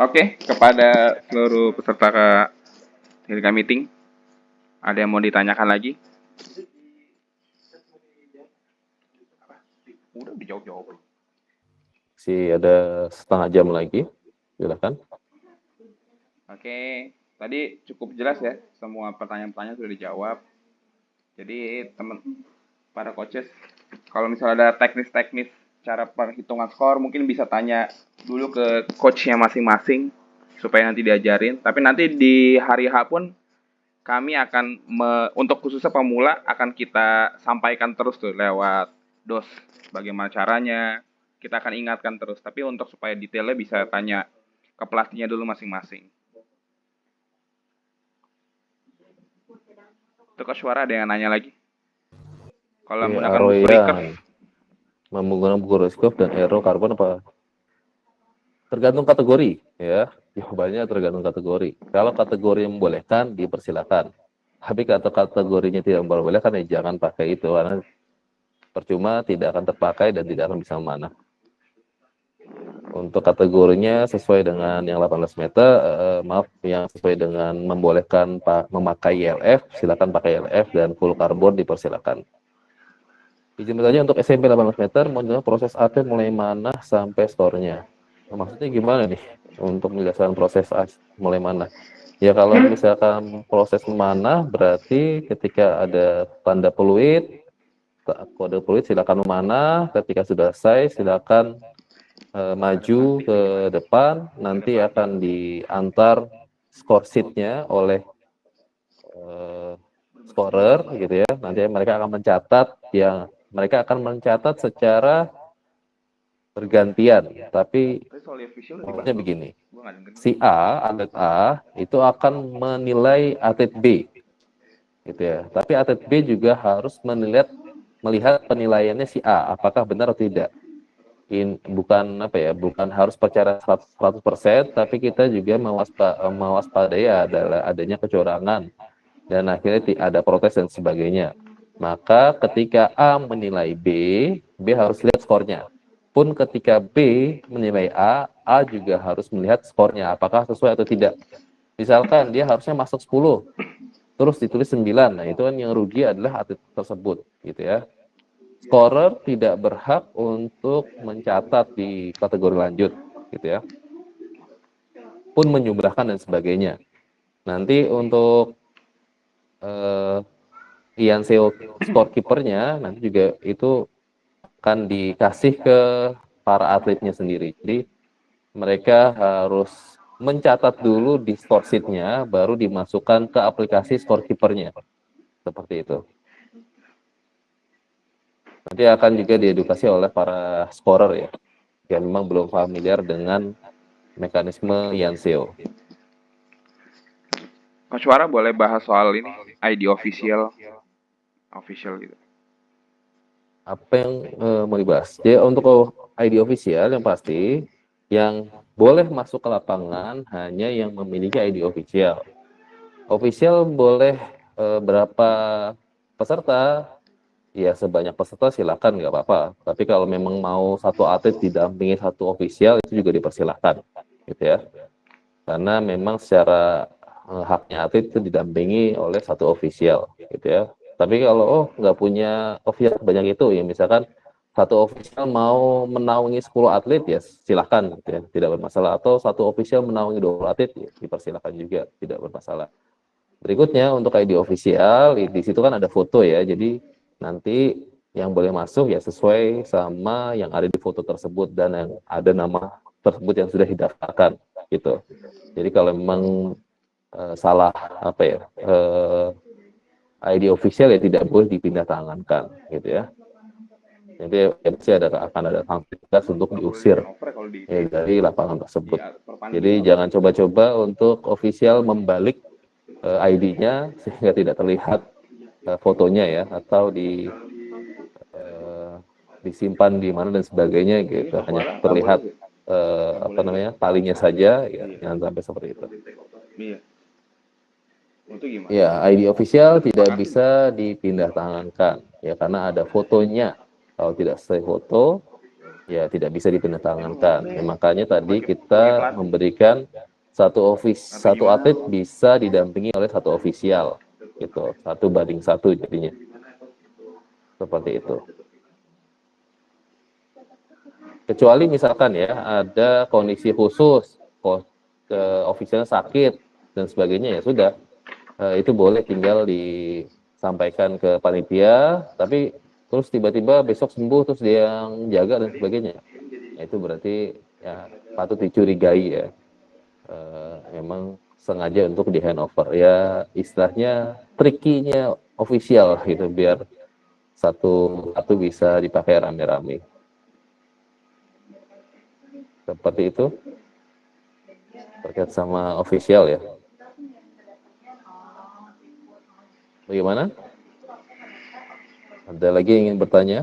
Oke, kepada seluruh peserta Hilka Meeting, ada yang mau ditanyakan lagi? Udah dijawab-jawab. Ada setengah jam lagi, silakan. Oke, tadi cukup jelas ya, semua pertanyaan-pertanyaan sudah dijawab. Jadi para coaches, kalau misalnya ada teknis-teknis cara perhitungan skor, mungkin bisa tanya dulu ke coachnya masing-masing supaya nanti diajarin. Tapi nanti di hari H pun kami akan untuk khususnya pemula akan kita sampaikan terus tuh lewat dos bagaimana caranya. Kita akan ingatkan terus. Tapi untuk supaya detailnya bisa tanya ke pelatihnya dulu masing-masing. Itu Coach Suara ada yang nanya lagi? Kalau menggunakan buku recurve, menggunakan buku recurve dan aero karbon apa? Tergantung kategori ya. Jawabannya tergantung kategori. Kalau kategori yang membolehkan dipersilakan. Tapi kalau kategorinya tidak membolehkan ya jangan pakai itu karena percuma tidak akan terpakai dan tidak akan bisa memanah. Untuk kategorinya sesuai dengan yang 18 meter, yang sesuai dengan membolehkan memakai ILF, silakan pakai ILF dan full karbon dipersilakan. Izin bertanya untuk SMP 18 meter, menjelaskan proses atlet mulai mana sampai skornya. Maksudnya gimana nih untuk menjelaskan proses mulai mana? Ya kalau misalkan proses mana berarti ketika ada tanda peluit, kode peluit silakan memanah, ketika sudah selesai silakan maju ke depan, nanti akan diantar skor sheet-nya oleh scorer gitu ya. Nanti mereka akan mencatat secara bergantian, tapi maksudnya begini. Si atlet A itu akan menilai atlet B. Gitu ya. Tapi atlet B juga harus melihat penilaiannya si A apakah benar atau tidak. Bukan harus percaya 100%, tapi kita juga mewaspadai adanya kecurangan dan akhirnya ada protes dan sebagainya. Maka ketika A menilai B, B harus lihat skornya. Pun ketika B menilai A juga harus melihat skornya apakah sesuai atau tidak. Misalkan dia harusnya masuk 10, terus ditulis 9, nah itu kan yang rugi adalah atlet tersebut, gitu ya. Scorer tidak berhak untuk mencatat di kategori lanjut, gitu ya. Pun menjumlahkan dan sebagainya. Nanti untuk IANSEO scorekeeper-nya nanti juga itu akan dikasih ke para atletnya sendiri. Jadi mereka harus mencatat dulu di score sheet-nya, baru dimasukkan ke aplikasi scorekeeper-nya. Seperti itu. Nanti akan juga diedukasi oleh para scorer ya, yang memang belum familiar dengan mekanisme IANSEO. Coach Suara boleh bahas soal ini, ID official gitu. apa yang mau dibahas? Jadi untuk ID official yang pasti yang boleh masuk ke lapangan hanya yang memiliki ID official. Official boleh berapa peserta? Ya sebanyak peserta silakan, nggak apa-apa. Tapi kalau memang mau satu atlet didampingi satu official itu juga dipersilakan, gitu ya. Karena memang secara haknya atlet itu didampingi oleh satu official, gitu ya. Tapi kalau nggak punya official banyak itu, ya misalkan satu official mau menaungi 10 atlet ya silakan, gitu ya, tidak bermasalah. Atau satu official menaungi 20 atlet ya dipersilakan juga, tidak bermasalah. Berikutnya untuk ID official di situ kan ada foto ya, jadi nanti yang boleh masuk ya sesuai sama yang ada di foto tersebut dan yang ada nama tersebut yang sudah didaftarkan gitu. Jadi kalau memang salah apa ya ID official ya tidak boleh dipindah tangankan gitu ya. Jadi ya, pasti akan ada sanksi untuk diusir ya, dari lapangan tersebut. Jadi jangan coba-coba untuk official membalik ID-nya sehingga tidak terlihat fotonya ya, atau disimpan di mana dan sebagainya gitu, hanya terlihat apa namanya talinya saja ya, jangan sampai seperti itu. Ya, ID official tidak bisa dipindah tangankan ya karena ada fotonya. Kalau tidak sesuai foto ya tidak bisa dipindah tangankan. Ya, makanya tadi kita memberikan satu atlet bisa didampingi oleh satu official gitu, 1:1 jadinya seperti itu. Kecuali misalkan ya ada kondisi khusus, officialnya sakit dan sebagainya ya sudah, itu boleh tinggal disampaikan ke panitia, tapi terus tiba-tiba besok sembuh terus dia yang jaga dan sebagainya, ya, itu berarti ya patut dicurigai ya, memang sengaja untuk di handover ya, istilahnya trikinya official gitu biar satu bisa dipakai rame-rame seperti itu terkait sama official ya. Bagaimana? Ada lagi yang ingin bertanya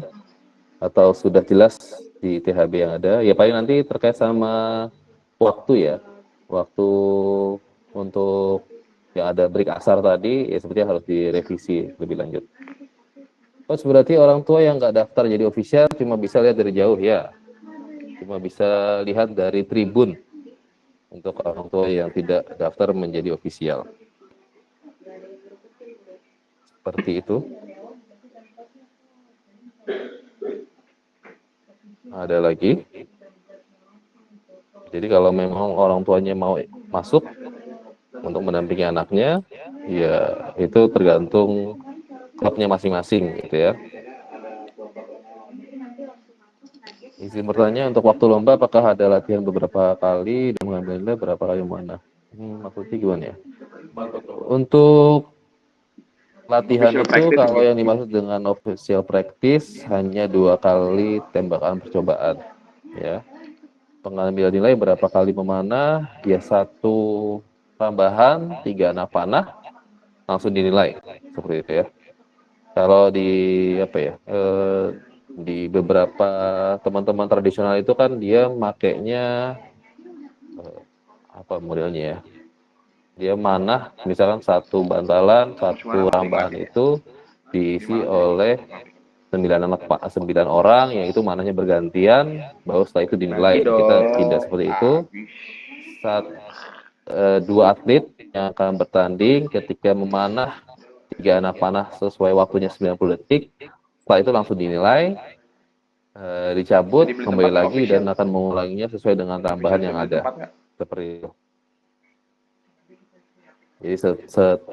atau sudah jelas di THB yang ada? Ya paling nanti terkait sama waktu ya, waktu untuk yang ada break asar tadi ya sepertinya harus direvisi lebih lanjut. Oh berarti orang tua yang nggak daftar jadi official cuma bisa lihat dari jauh ya, cuma bisa lihat dari tribun untuk orang tua yang tidak daftar menjadi official. Seperti itu. Ada lagi. Jadi kalau memang orang tuanya mau masuk untuk mendampingi anaknya, ya itu tergantung klubnya masing-masing gitu ya. Izin bertanya untuk waktu lomba apakah ada latihan beberapa kali dan mengambilnya berapa kali mana? Maksudnya gimana ya? Untuk latihan itu kalau yang dimaksud dengan official practice hanya 2 kali tembakan percobaan ya. Pengambilan nilai berapa kali memanah, ya 1 tambahan 3 anak panah langsung dinilai seperti itu ya. Kalau di apa ya, di beberapa teman-teman tradisional itu kan dia makainya apa modelnya ya, dia manah misalkan 1 bantalan 1 rambahan itu diisi oleh 9 orang, yaitu manahnya bergantian, baru setelah itu dinilai. Kita tidak seperti itu. 2 atlet yang akan bertanding ketika memanah 3 anak panah sesuai waktunya 90 detik, setelah itu langsung dinilai, dicabut, kembali lagi dan akan mengulanginya sesuai dengan tambahan yang ada. Seperti itu. Jadi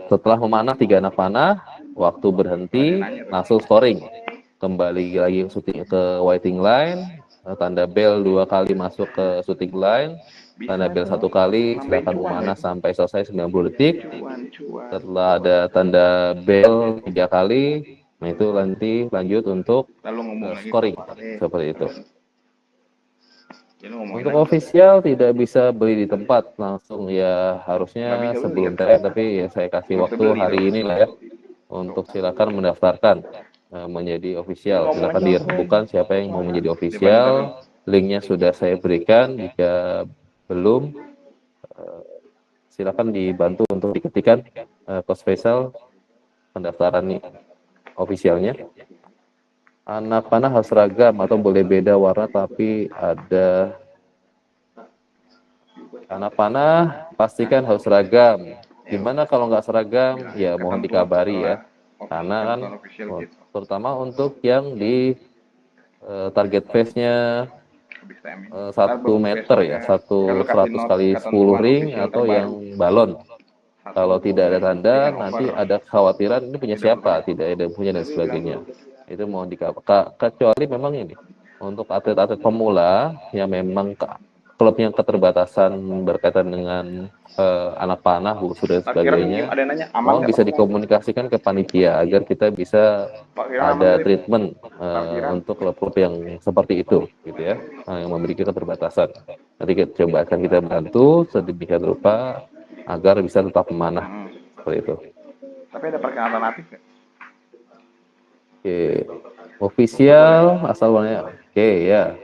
setelah memanah 3 anak panah, waktu berhenti, langsung scoring. Kembali lagi ke waiting line, tanda bell 2 kali masuk ke shooting line, tanda bell 1 kali, silakan memanah sampai selesai 90 detik. Setelah ada tanda bell 3 kali, nah itu nanti lanjut untuk scoring seperti itu. Untuk official tidak bisa beli di tempat langsung ya, harusnya sebelum TM, tapi ya saya kasih waktu hari ini lah ya untuk silakan mendaftarkan. menjadi official. Silakan dirembukan siapa yang mau menjadi official. Linknya sudah saya berikan. Jika belum, silakan dibantu untuk diketikkan Coach Faisal pendaftaran officialnya. Anak panah harus seragam atau boleh beda warna, tapi ada anak panah pastikan harus seragam. Gimana kalau nggak seragam? Ya mohon dikabari ya. Karena kan terutama untuk yang di target phase-nya 1 meter ya, 100 kali 10 ring atau yang balon. Kalau tidak ada tanda, nanti ada kekhawatiran ini punya siapa, tidak ada punya dan sebagainya. Itu mohon kecuali memang ini untuk atlet-atlet pemula yang memang klubnya keterbatasan berkaitan dengan anak panah, sudah sebagainya, mohon bisa dikomunikasikan ke panitia agar kita bisa ada treatment untuk klub-klub yang seperti itu, gitu ya, yang memiliki keterbatasan. Nanti coba akan kita bantu sedemikian rupa agar bisa tetap memanah seperti itu. Tapi ada parkir alternatif ya? Oke, official asal warnanya oke ya.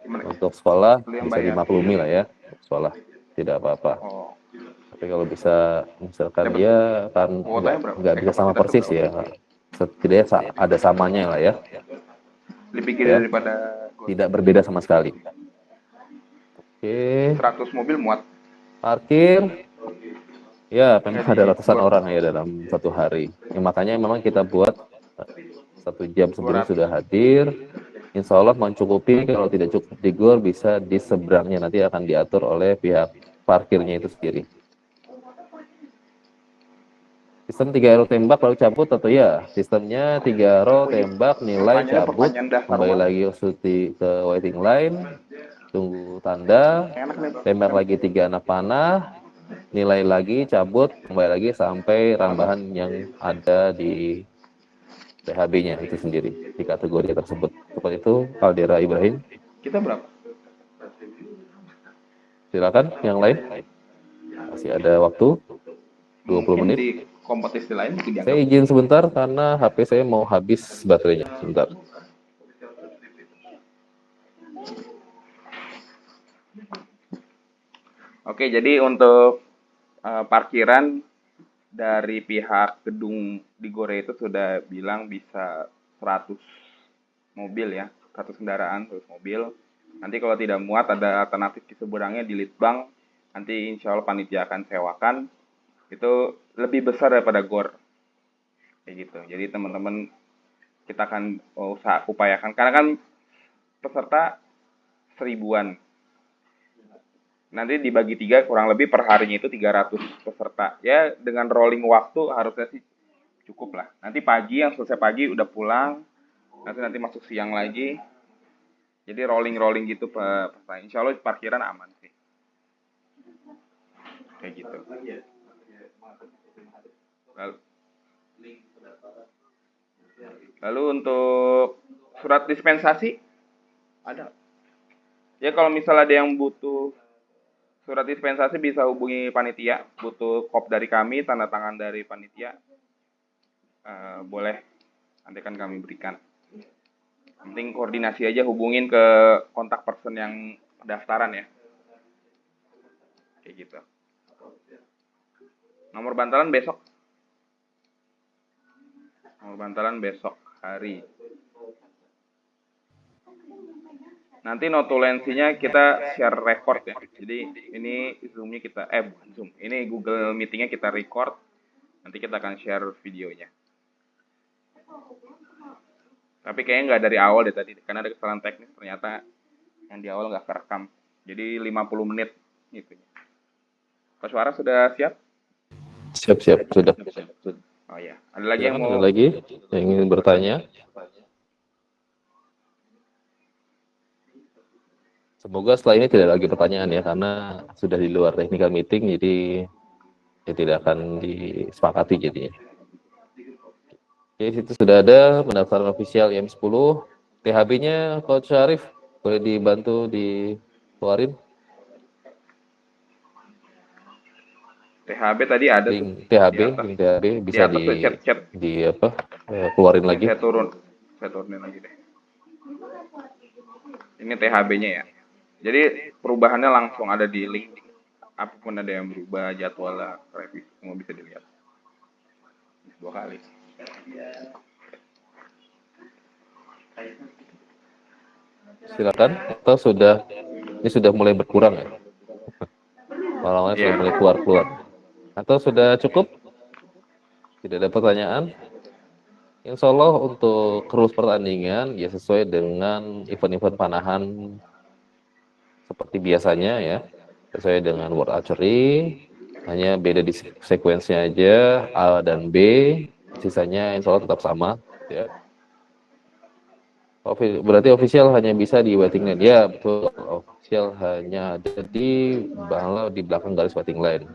Untuk sekolah bisa dimaklumi lah ya, sekolah tidak apa-apa. Tapi kalau bisa misalkan dia kan nggak bisa sama persis ya, setidaknya ada samanya lah ya. Lebih gede daripada tidak berbeda sama sekali. Oke. 100 mobil muat. Parkir. Ya, memang ada ratusan orang ya dalam satu hari. Ya, makanya memang kita buat 1 jam sebelum sudah hadir. Insya Allah mencukupi. Kalau tidak cukup di gor, bisa di seberangnya, nanti akan diatur oleh pihak parkirnya itu sendiri. Sistem 3 arrow tembak lalu cabut atau ya? Sistemnya 3 arrow tembak, nilai cabut, kembali lagi ke waiting line, tunggu tanda, tembak lagi 3 anak panah, nilai lagi cabut, kembali lagi sampai rambahan yang ada di PHB-nya itu sendiri di kategori tersebut. Seperti itu, Caldera Ibrahim. Kita berapa? Silakan yang lain. Masih ada waktu 20 menit. Di kompetisi lain saya izin sebentar karena HP saya mau habis baterainya. Sebentar. Oke, jadi untuk parkiran dari pihak gedung di Gore itu sudah bilang bisa 100 mobil ya, 100 kendaraan, 100 mobil. Nanti kalau tidak muat ada alternatif di seberangnya di Litbang. Nanti insya Allah panitia akan sewakan. Itu lebih besar daripada GOR. Kayak gitu. Jadi teman-teman kita akan upayakan. Karena kan peserta 1000-an. Nanti dibagi 3 kurang lebih per harinya itu 300 peserta. Ya dengan rolling waktu harusnya sih cukup lah. Nanti pagi yang selesai pagi udah pulang. Nanti masuk siang lagi. Jadi rolling gitu Pak. Insya Allah parkiran aman sih. Kayak gitu. Lalu untuk surat dispensasi ada. Ya kalau misalnya ada yang butuh surat dispensasi bisa hubungi panitia, butuh kop dari kami, tanda tangan dari panitia, boleh, nanti akan kami berikan. Penting koordinasi aja, hubungin ke kontak person yang pendaftaran ya. Kayak gitu. Nomor bantalan besok. Nomor bantalan besok hari. Nanti notulensinya kita share record ya. Jadi ini Zoom-nya kita, bukan Zoom. Ini Google Meeting-nya kita record. Nanti kita akan share videonya. Tapi kayaknya nggak dari awal deh tadi. Karena ada kesalahan teknis. Ternyata yang di awal nggak kerekam. Jadi 50 menit. Gitu. Pak Suara sudah siap? Siap, sudah. Oh ya. Ada lagi yang mau? Ada lagi yang ingin bertanya? Semoga setelah ini tidak lagi pertanyaan ya, karena sudah di luar technical meeting, jadi ya tidak akan disepakati jadinya. Oke, situ sudah ada pendaftaran official IM10. THB-nya Coach Syarif, boleh dibantu dikeluarin? THB tadi ada link THB bisa keluarin lagi. Saya turun. saya turunin lagi deh. Ini THB-nya ya. Jadi perubahannya langsung ada di link. Apapun ada yang berubah, jadwal revisi semua bisa dilihat. 2 kali. Silakan. Atau ini sudah mulai berkurang ya? Malamnya sudah mulai keluar. Atau sudah cukup? Tidak ada pertanyaan? Insya Allah untuk rules pertandingan ya sesuai dengan event-event panahan seperti biasanya ya, sesuai dengan World Archery, hanya beda di sekuensnya aja A dan B, sisanya insya Allah tetap sama ya. Berarti official hanya bisa di waiting line ya, betul, official hanya ada di belakang garis waiting line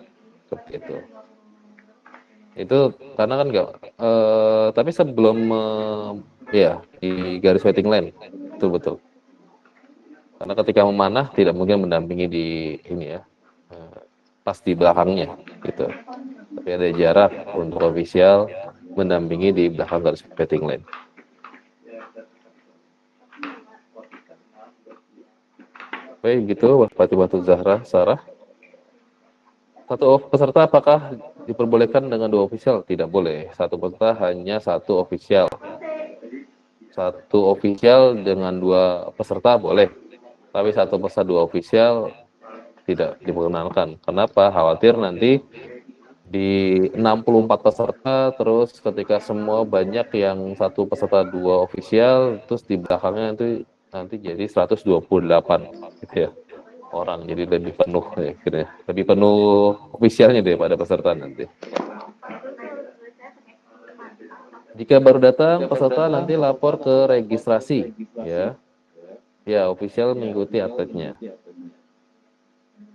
seperti itu. Itu karena kan enggak tapi sebelum ya di garis waiting line betul. Karena ketika memanah tidak mungkin mendampingi di ini ya, pas di belakangnya gitu. Tapi ada jarak untuk official mendampingi di belakang garis waiting line. Baik gitu, Fatimah Zahra, Sarah. Satu peserta apakah diperbolehkan dengan 2 official? Tidak boleh. Satu peserta hanya 1 official. 1 official dengan 2 peserta boleh. Tapi 1 peserta 2 official tidak diperkenankan. Kenapa? Khawatir nanti di 64 peserta terus ketika semua banyak yang 1 peserta 2 official, terus di belakangnya nanti jadi 128 gitu ya. Orang jadi lebih penuh ya, akhirnya lebih penuh ofisialnya daripada peserta nanti. Jika baru datang peserta nanti lapor ke registrasi ya ofisial mengikuti atletnya.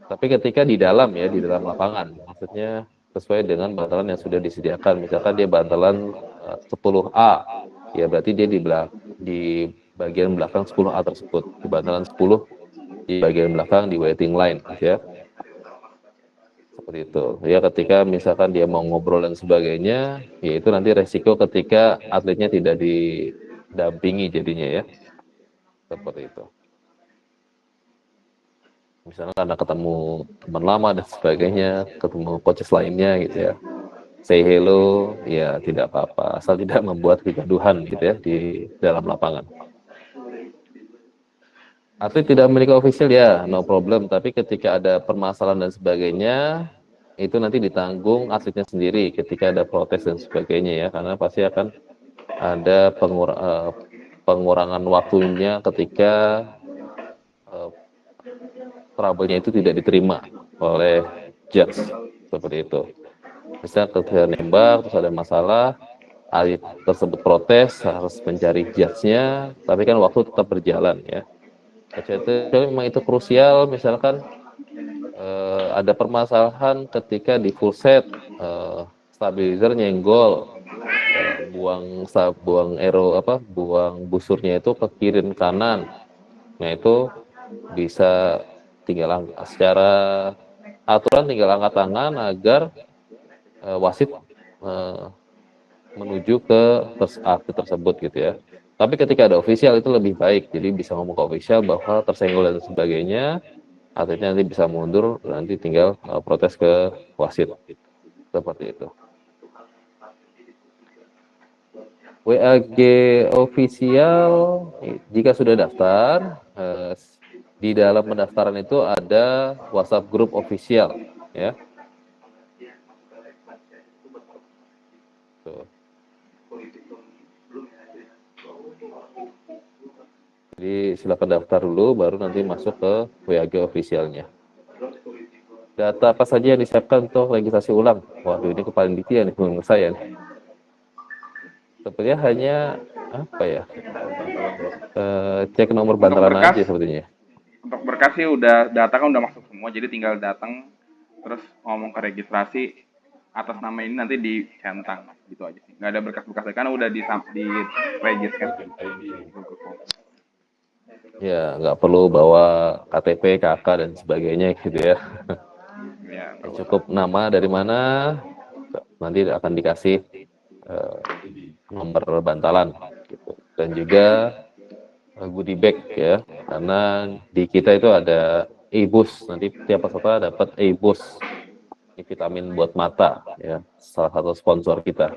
Tapi ketika di dalam lapangan, maksudnya sesuai dengan bantalan yang sudah disediakan. Misalkan dia bantalan 10A, ya berarti dia di bagian belakang 10A tersebut, di bantalan 10 di bagian belakang di waiting line ya, seperti itu ya. Ketika misalkan dia mau ngobrol dan sebagainya, ya itu nanti resiko ketika atletnya tidak didampingi jadinya ya, seperti itu. Misalnya karena ketemu teman lama dan sebagainya, ketemu coaches lainnya gitu ya, say hello ya tidak apa-apa, asal tidak membuat kegaduhan gitu ya di dalam lapangan. Atlet tidak memiliki official ya, no problem. Tapi ketika ada permasalahan dan sebagainya, itu nanti ditanggung atletnya sendiri ketika ada protes dan sebagainya ya. Karena pasti akan ada pengurangan waktunya ketika trouble-nya itu tidak diterima oleh judge. Seperti itu. Misalnya ketika nembak, terus ada masalah, atlet tersebut protes, harus mencari judge-nya, tapi kan waktu tetap berjalan ya. Kecuali memang itu krusial, misalkan ada permasalahan ketika di full set stabilizer nyenggol, buang busurnya itu ke kiri dan kanan. Nah itu bisa tinggal secara aturan tinggal angkat tangan agar wasit menuju ke atlet tersebut gitu ya. Tapi ketika ada official itu lebih baik, jadi bisa ngomong ke official bahwa tersenggol dan sebagainya, atletnya nanti bisa mundur, nanti tinggal protes ke wasit, seperti itu. WAG official, jika sudah daftar, di dalam pendaftaran itu ada WhatsApp group official, ya. Tuh. Jadi silakan daftar dulu, baru nanti masuk ke WAG officialnya. Data apa saja yang disiapkan untuk registrasi ulang? Waduh, ini kepanitia nih menurut saya nih. Sepertinya hanya apa ya? Cek nomor bantalan aja sepertinya. Untuk berkas sih data kan udah masuk semua, jadi tinggal datang terus ngomong ke registrasi atas nama ini nanti dicentang gitu aja sih. Nggak ada berkas-berkas karena udah di registrasi. Ya, nggak perlu bawa KTP, KK dan sebagainya gitu ya. Ya cukup nama dari mana, nanti akan dikasih nomor bantalan gitu. dan juga goodie bag ya, karena di kita itu ada e-boost, nanti tiap peserta dapat e-boost, ini vitamin buat mata ya, salah satu sponsor kita.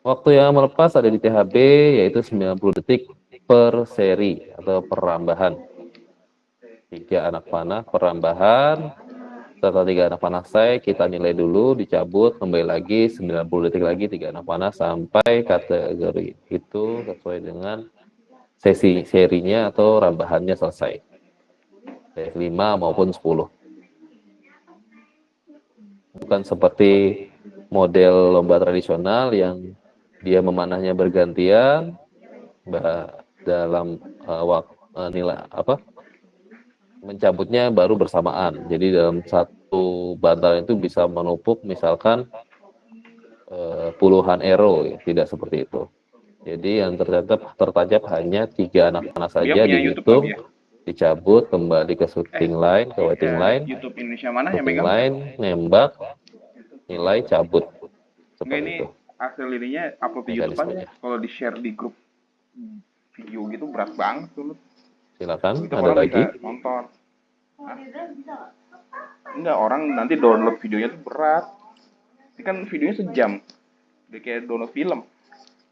Waktu yang melepas ada di THB yaitu 90 detik per seri atau perambahan. 3 anak panah perambahan, setelah 3 anak panah selesai kita nilai dulu, dicabut, kembali lagi 90 detik lagi 3 anak panah sampai kategori itu sesuai dengan serinya atau rambahannya selesai, baik 5 maupun 10. Bukan seperti model lomba tradisional yang dia memanahnya bergantian dalam nilai mencabutnya baru bersamaan. Jadi dalam satu bantalan itu bisa menumpuk misalkan puluhan arrow, ya. Tidak seperti itu. Jadi yang tertancap hanya 3 anak panah saja, dihitung, dicabut, kembali ke shooting line, ke waiting line, YouTube Indonesia mana yang shooting megang? line, nembak, nilai, cabut. Enggak, ini hasil ininya upload di YouTube aja. Kalau di share di grup video gitu berat banget tuh. Silakan, itu ada lagi? Nonton. Enggak, orang nanti download videonya tuh berat. Ini kan videonya sejam. Udah kayak download film.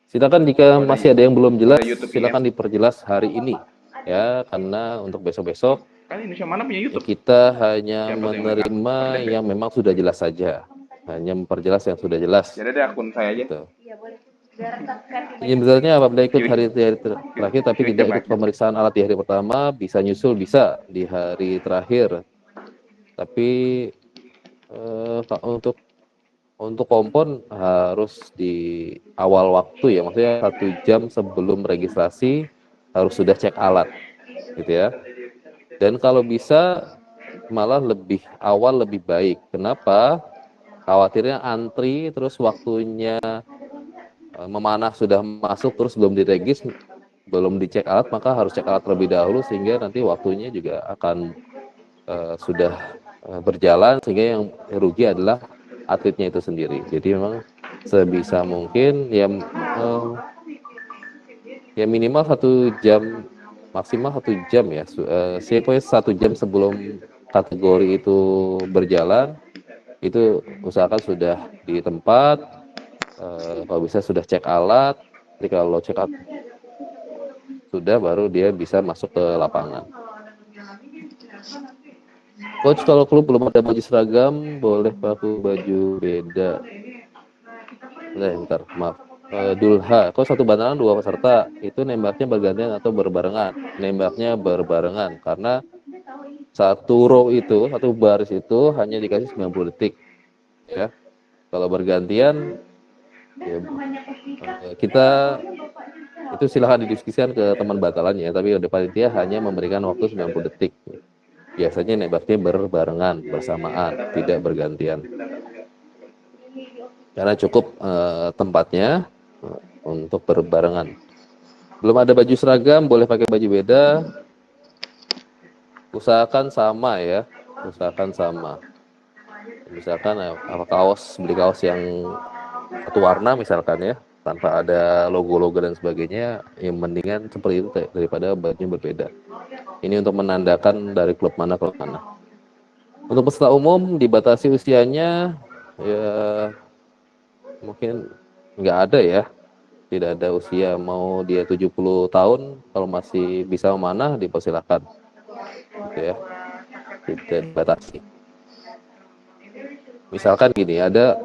Silakan jika masih ada yang belum jelas, silakan ya. diperjelas hari ini. Ya, karena untuk besok-besok Kan Indonesia mana punya YouTube? kita hanya menerima yang memang sudah jelas saja. Hanya memperjelas yang sudah jelas. Jadi ada akun saya aja. Gitu. Sebenarnya apabila ikut hari terakhir tapi tidak ikut pemeriksaan alat di hari pertama, bisa nyusul bisa di hari terakhir. Tapi untuk kompon harus di awal waktu ya, maksudnya 1 jam sebelum registrasi harus sudah cek alat, gitu ya. Dan kalau bisa malah lebih awal lebih baik. Kenapa? Khawatirnya antri terus waktunya memanah sudah masuk terus belum diregis, belum dicek alat, maka harus cek alat terlebih dahulu sehingga nanti waktunya juga akan sudah berjalan, sehingga yang rugi adalah atletnya itu sendiri. Jadi memang sebisa mungkin ya minimal 1 jam, maksimal 1 jam ya, pokoknya 1 jam sebelum kategori itu berjalan itu usahakan sudah di tempat. Kalau bisa sudah cek alat. Jadi kalau cek alat sudah, baru dia bisa masuk ke lapangan. Coach, kalau klub belum ada baju seragam, boleh pakai baju beda. Bentar, maaf. Dulha, kok satu bantalan 2 peserta, itu nembaknya bergantian atau berbarengan? Nembaknya berbarengan, karena satu row itu, satu baris itu hanya dikasih 90 detik. Ya. Kalau bergantian, ya, kita itu silahkan didiskusikan ke teman bantalannya, tapi udah panitia hanya memberikan waktu 90 detik. Biasanya nembaknya berbarengan, bersamaan, tidak bergantian. Karena cukup tempatnya untuk berbarengan. Belum ada baju seragam, boleh pakai baju beda. Usahakan sama ya, usahakan sama. Misalkan beli kaos yang satu warna misalkan ya, tanpa ada logo-logo dan sebagainya, yang mendingan seperti itu daripada bajunya berbeda. Ini untuk menandakan dari klub mana ke klub mana. Untuk peserta umum dibatasi usianya ya mungkin nggak ada ya, tidak ada usia, mau dia 70 tahun kalau masih bisa memanah dipersilakan, gitu ya, tidak dibatasi. Misalkan gini, ada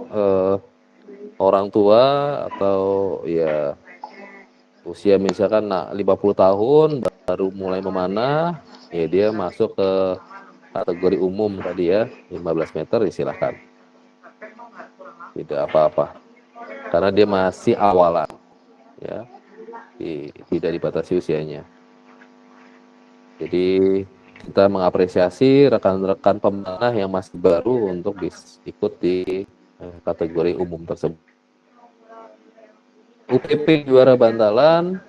orang tua atau ya usia misalkan 50 tahun baru mulai memanah, ya dia masuk ke kategori umum tadi ya, 15 meter disilahkan, tidak apa-apa, karena dia masih awalan ya, tidak dibatasi usianya. Jadi kita mengapresiasi rekan-rekan pemanah yang masih baru untuk ikut di kategori umum tersebut. UPP juara bantalan,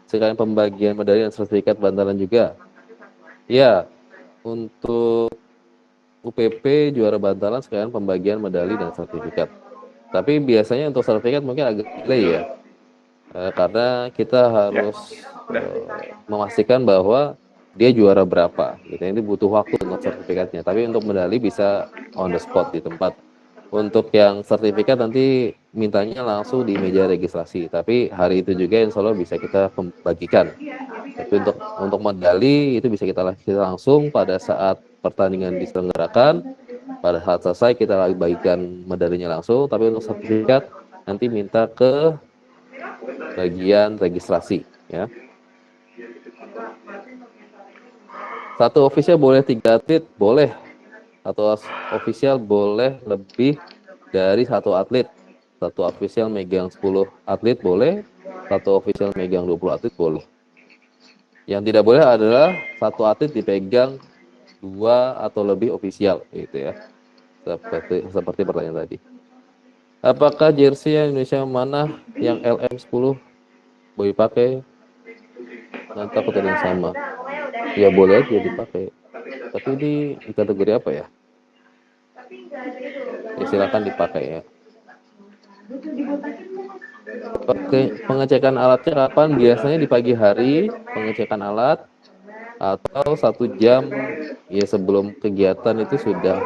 sekalian pembagian medali dan sertifikat bantalan juga. Ya, untuk UPP juara bantalan sekalian pembagian medali dan sertifikat. Tapi biasanya untuk sertifikat mungkin agak delay ya. karena kita harus memastikan bahwa dia juara berapa gitu. Ini butuh waktu untuk sertifikatnya, tapi untuk medali bisa on the spot di tempat. Untuk yang sertifikat nanti mintanya langsung di meja registrasi, tapi hari itu juga insya Allah bisa kita bagikan. Tapi untuk medali itu bisa kita langsung pada saat pertandingan diselenggarakan, pada saat selesai kita bagikan medalinya langsung. Tapi untuk sertifikat nanti minta ke bagian registrasi ya. Satu official boleh 3 atlet, boleh. Satu official boleh lebih dari 1 atlet. Satu official megang 10 atlet boleh, satu official megang 20 atlet boleh. Yang tidak boleh adalah 1 atlet dipegang 2 atau lebih official gitu ya. Seperti pertanyaan tadi. Apakah jersey Indonesia mana yang LM10 boleh pakai? Nanti aku yang sama. Ya boleh aja dipakai. Tapi di kategori apa ya? Ya silakan dipakai ya. Oke, pengecekan alatnya kapan? Biasanya di pagi hari pengecekan alat, atau 1 jam ya sebelum kegiatan itu sudah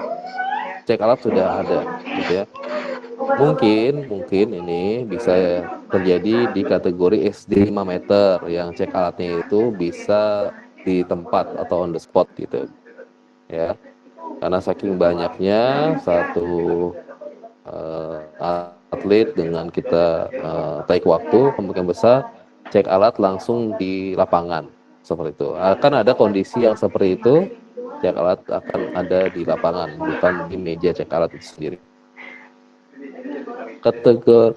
cek alat sudah ada gitu ya. Mungkin ini bisa terjadi di kategori SD 5 meter yang cek alatnya itu bisa di tempat atau on the spot gitu ya, karena saking banyaknya satu atlet dengan kita take waktu kemungkinan besar cek alat langsung di lapangan seperti itu. Akan ada kondisi yang seperti itu, cek alat akan ada di lapangan bukan di meja cek alat itu sendiri. Kategori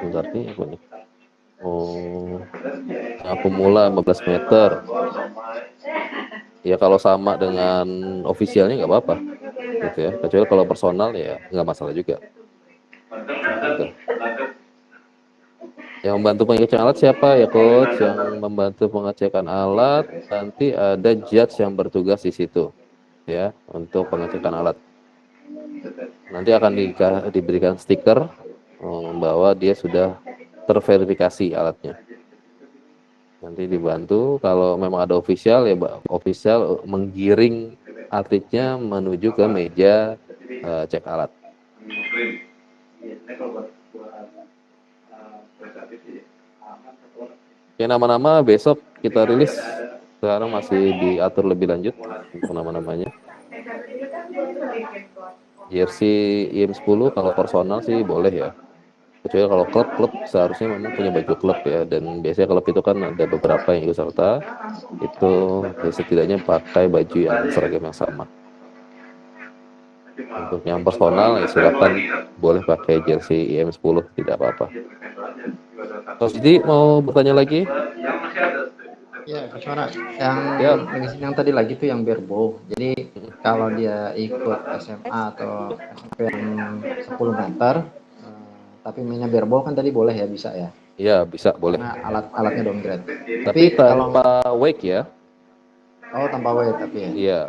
berarti apa nih? Pemula 15 meter. Ya kalau sama dengan ofisialnya nggak apa-apa, gitu ya. Kecuali kalau personal ya nggak masalah juga. Gitu. Yang membantu pengecekan alat siapa ya coach? Yang membantu pengecekan alat nanti ada judge yang bertugas di situ, ya, untuk pengecekan alat. Nanti akan diberikan stiker bahwa dia sudah terverifikasi alatnya. Nanti dibantu kalau memang ada official ya official menggiring atletnya menuju ke meja cek alat. Ya nama-nama besok kita rilis, sekarang masih diatur lebih lanjut untuk nama-namanya. Jersey IM10 kalau personal sih boleh ya. Kecuali kalau klub seharusnya memang punya baju klub ya, dan biasanya klub itu kan ada beberapa yang ikut serta itu ya setidaknya pakai baju yang seragam yang sama. Untuk yang personal ya silakan boleh pakai jersey IM10, tidak apa-apa. Coach Didi mau bertanya lagi? Ya, Coach yang tadi lagi tuh yang berbo. Jadi kalau dia ikut SMA atau SMP yang 10 meter tapi mainnya berball kan tadi boleh ya, bisa ya? Iya, bisa, boleh. Karena alatnya downgrade. Tapi tanpa wake ya? Oh, tanpa wake tapi ya? Iya.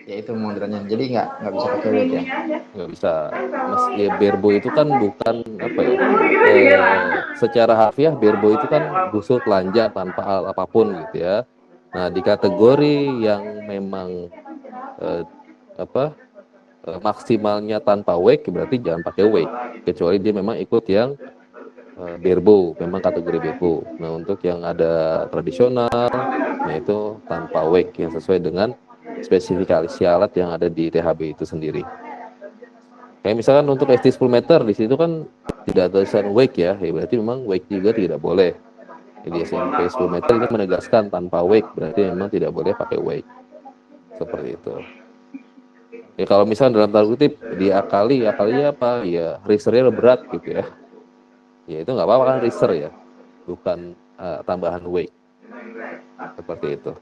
Ya itu modelnya. Jadi nggak bisa pakai wake ya? Nggak bisa. Mas, ya berbo itu kan bukan apa ya? Secara harfiah berbo itu kan busur telanjang tanpa hal apapun gitu ya. Nah di kategori yang memang maksimalnya tanpa wake berarti jangan pakai wake, kecuali dia memang ikut yang berbo, memang kategori berbo. Nah untuk yang ada tradisional yaitu tanpa wake yang sesuai dengan spesifikasi alat yang ada di THB itu sendiri. Kayak misalkan untuk SD 10 meter di situ kan tidak ada tulisan wake ya, berarti memang wake juga tidak boleh. Jadi SMP 10 meter ini menegaskan tanpa wake, berarti memang tidak boleh pakai wake. Seperti itu. Ya kalau misalnya dalam tanda kutip diakalinya apa? Ya risernya berat gitu ya. Ya itu nggak apa-apa kan riser ya, bukan tambahan weight. Seperti itu.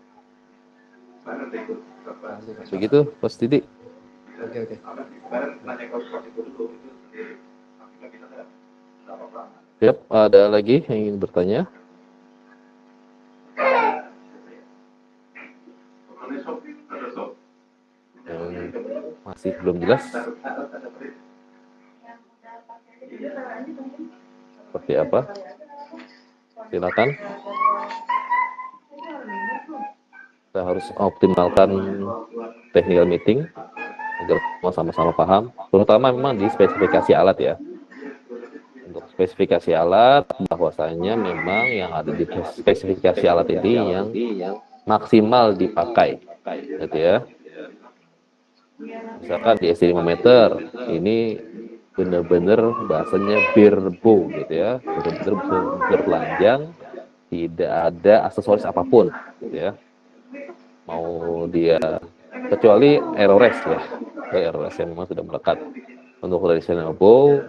Begitu, Coach Didi. Oke. Yap, ada lagi yang ingin bertanya? Masih belum jelas? seperti apa? Silakan. Kita harus optimalkan technical meeting agar semua sama-sama paham, terutama memang di spesifikasi alat ya. Untuk spesifikasi alat, bahwasanya memang yang ada di spesifikasi alat ini yang maksimal dipakai, gitu ya. Misalkan di SD 5 meter, ini benar-benar bahasanya birbo, gitu ya, benar-benar bertelanjang, tidak ada aksesoris apapun, gitu ya. Mau dia kecuali aerorest ya, aerorest yang memang sudah melekat. Untuk traditional bow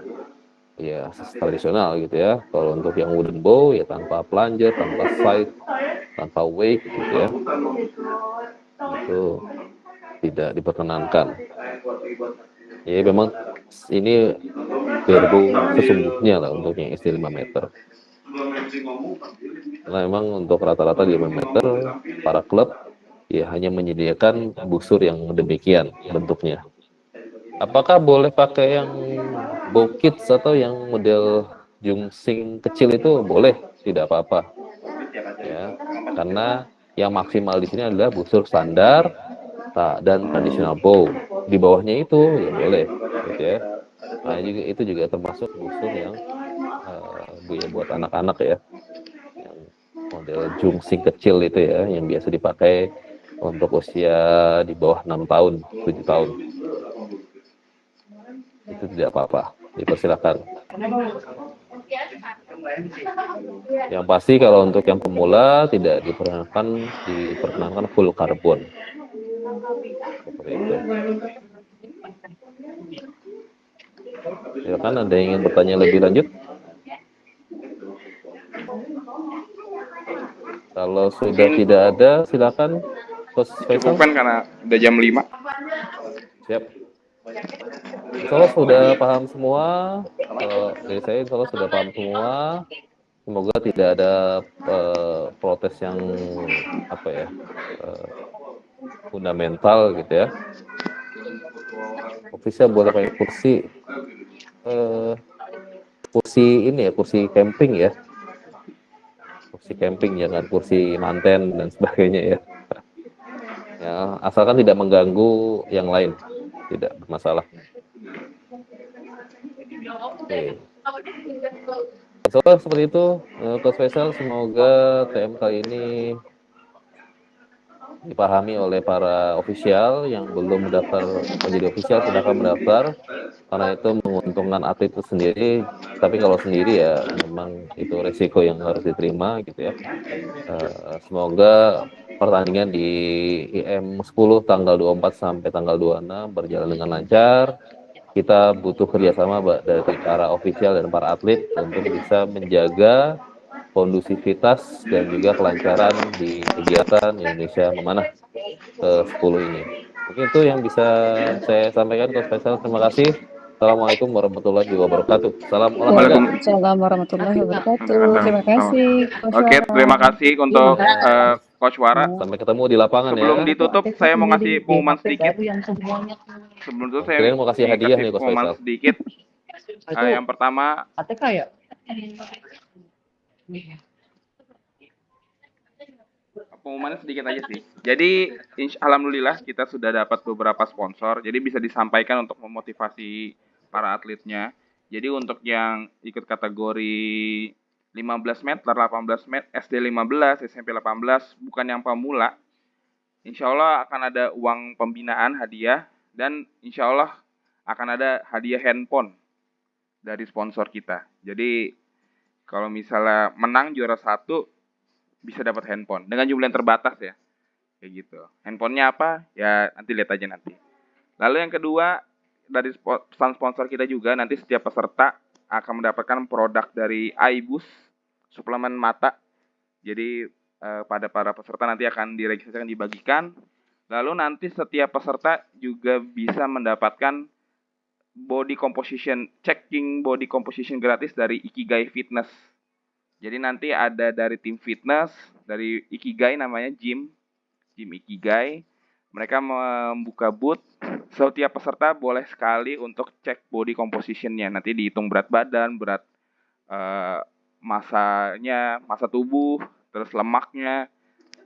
ya tradisional gitu ya. Kalau untuk yang wooden bow ya tanpa plunger, tanpa sight, tanpa wake gitu ya, itu tidak diperkenankan. Ya memang ini birbo sesungguhnya lah untuk yang SD 5 meter. Karena memang untuk rata-rata 5 meter para klub ya hanya menyediakan busur yang demikian bentuknya. Apakah boleh pakai yang bow kits atau yang model jungsing kecil itu? Boleh, tidak apa-apa. Ya, karena yang maksimal di sini adalah busur standar dan traditional bow. Di bawahnya itu ya boleh, gitu ya. Nah, itu juga termasuk busur yang buat anak-anak ya. Yang model jungsing kecil itu ya, yang biasa dipakai untuk usia di bawah 6 tahun, 7 tahun. Itu tidak apa-apa, dipersilakan. Yang pasti kalau untuk yang pemula tidak diperkenankan full karbon. Seperti itu. Silakan, ada yang ingin bertanya lebih lanjut? Kalau sudah tidak ada, silakan. Cukupkan karena udah jam 5. Siap. Kalau sudah paham semua, dari saya kalau sudah paham semua, semoga tidak ada protes yang fundamental gitu ya. Official boleh pakai kursi ini ya, kursi camping ya. Kursi camping, jangan kursi manten dan sebagainya ya. Ya, asalkan tidak mengganggu yang lain, tidak bermasalah. Oke. So, seperti itu, Coach Faisal, semoga TM kali ini dipahami oleh para ofisial yang belum mendaftar menjadi ofisial, silahkan mendaftar, karena itu menguntungkan atlet itu sendiri, tapi kalau sendiri ya memang itu resiko yang harus diterima gitu ya. Semoga pertandingan di IM 10 tanggal 24 sampai tanggal 26 berjalan dengan lancar. Kita butuh kerjasama dari para ofisial dan para atlet untuk bisa menjaga kondusivitas dan juga kelancaran di kegiatan Indonesia Memanah ke-10 ini. Mungkin itu yang bisa saya sampaikan, Coach Faisal. Terima kasih. Assalamualaikum warahmatullahi wabarakatuh. Salam olahraga. Waalaikumsalam warahmatullahi wabarakatuh. Terima kasih. Oke, terima kasih untuk Coach Wara. Sampai ketemu di lapangan. Sebelum ditutup, saya mau kasih pengumuman sedikit. Sebelum itu saya mau kasih hadiah nih, Coach Faisal. Sedikit. Yang pertama, ATK ya? pengumumannya sedikit aja sih. Jadi, alhamdulillah kita sudah dapat beberapa sponsor. Jadi bisa disampaikan untuk memotivasi para atletnya. Jadi untuk yang ikut kategori 15 meter, 18 meter, SD 15, SMP 18, bukan yang pemula, insya Allah akan ada uang pembinaan hadiah, dan insya Allah akan ada hadiah handphone dari sponsor kita. Jadi kalau misalnya menang juara 1, bisa dapat handphone dengan jumlah yang terbatas ya, kayak gitu. Handphonenya apa? Ya nanti lihat aja nanti. Lalu yang kedua, dari pesan sponsor kita juga, nanti setiap peserta akan mendapatkan produk dari iBoost, suplemen mata. Jadi pada para peserta nanti akan diregistrasikan, dibagikan. Lalu nanti setiap peserta juga bisa mendapatkan body composition, checking body composition gratis dari Ikigai Fitness. Jadi nanti ada dari tim fitness, dari Ikigai namanya Gym Ikigai. Mereka membuka booth, setiap peserta boleh sekali untuk cek body composition-nya. Nanti dihitung berat badan, berat eh, masa tubuh, terus lemaknya,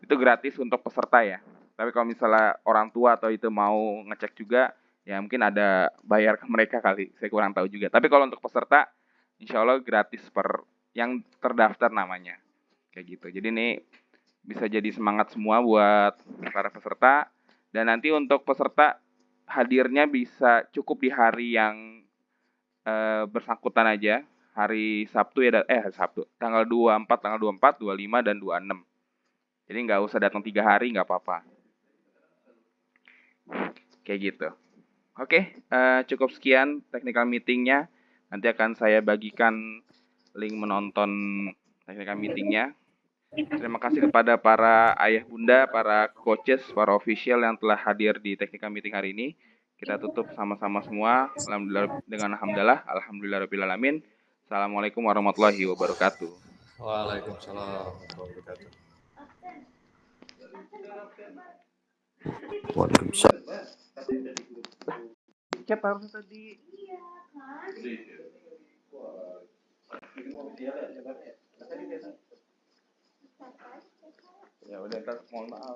itu gratis untuk peserta ya. Tapi kalau misalnya orang tua atau itu mau ngecek juga, ya mungkin ada bayar ke mereka kali, saya kurang tahu juga. Tapi kalau untuk peserta, insya Allah gratis per yang terdaftar namanya, kayak gitu. Jadi ini bisa jadi semangat semua buat para peserta. Dan nanti untuk peserta hadirnya bisa cukup di hari yang bersangkutan aja, hari Sabtu ya, hari Sabtu, tanggal 24, 25, dan 26. Jadi nggak usah datang 3 hari, nggak apa-apa. Kayak gitu. Oke, cukup sekian technical meetingnya. Nanti akan saya bagikan link menonton technical meetingnya. Terima kasih kepada para ayah bunda, para coaches, para official yang telah hadir di technical meeting hari ini. Kita tutup sama-sama semua. Alhamdulillahirrahmanirrahim. Assalamualaikum warahmatullahi wabarakatuh. Waalaikumsalam warahmatullahi wabarakatuh. Waalaikumsalam. Chat harus tadi. Ya udah, mohon maaf.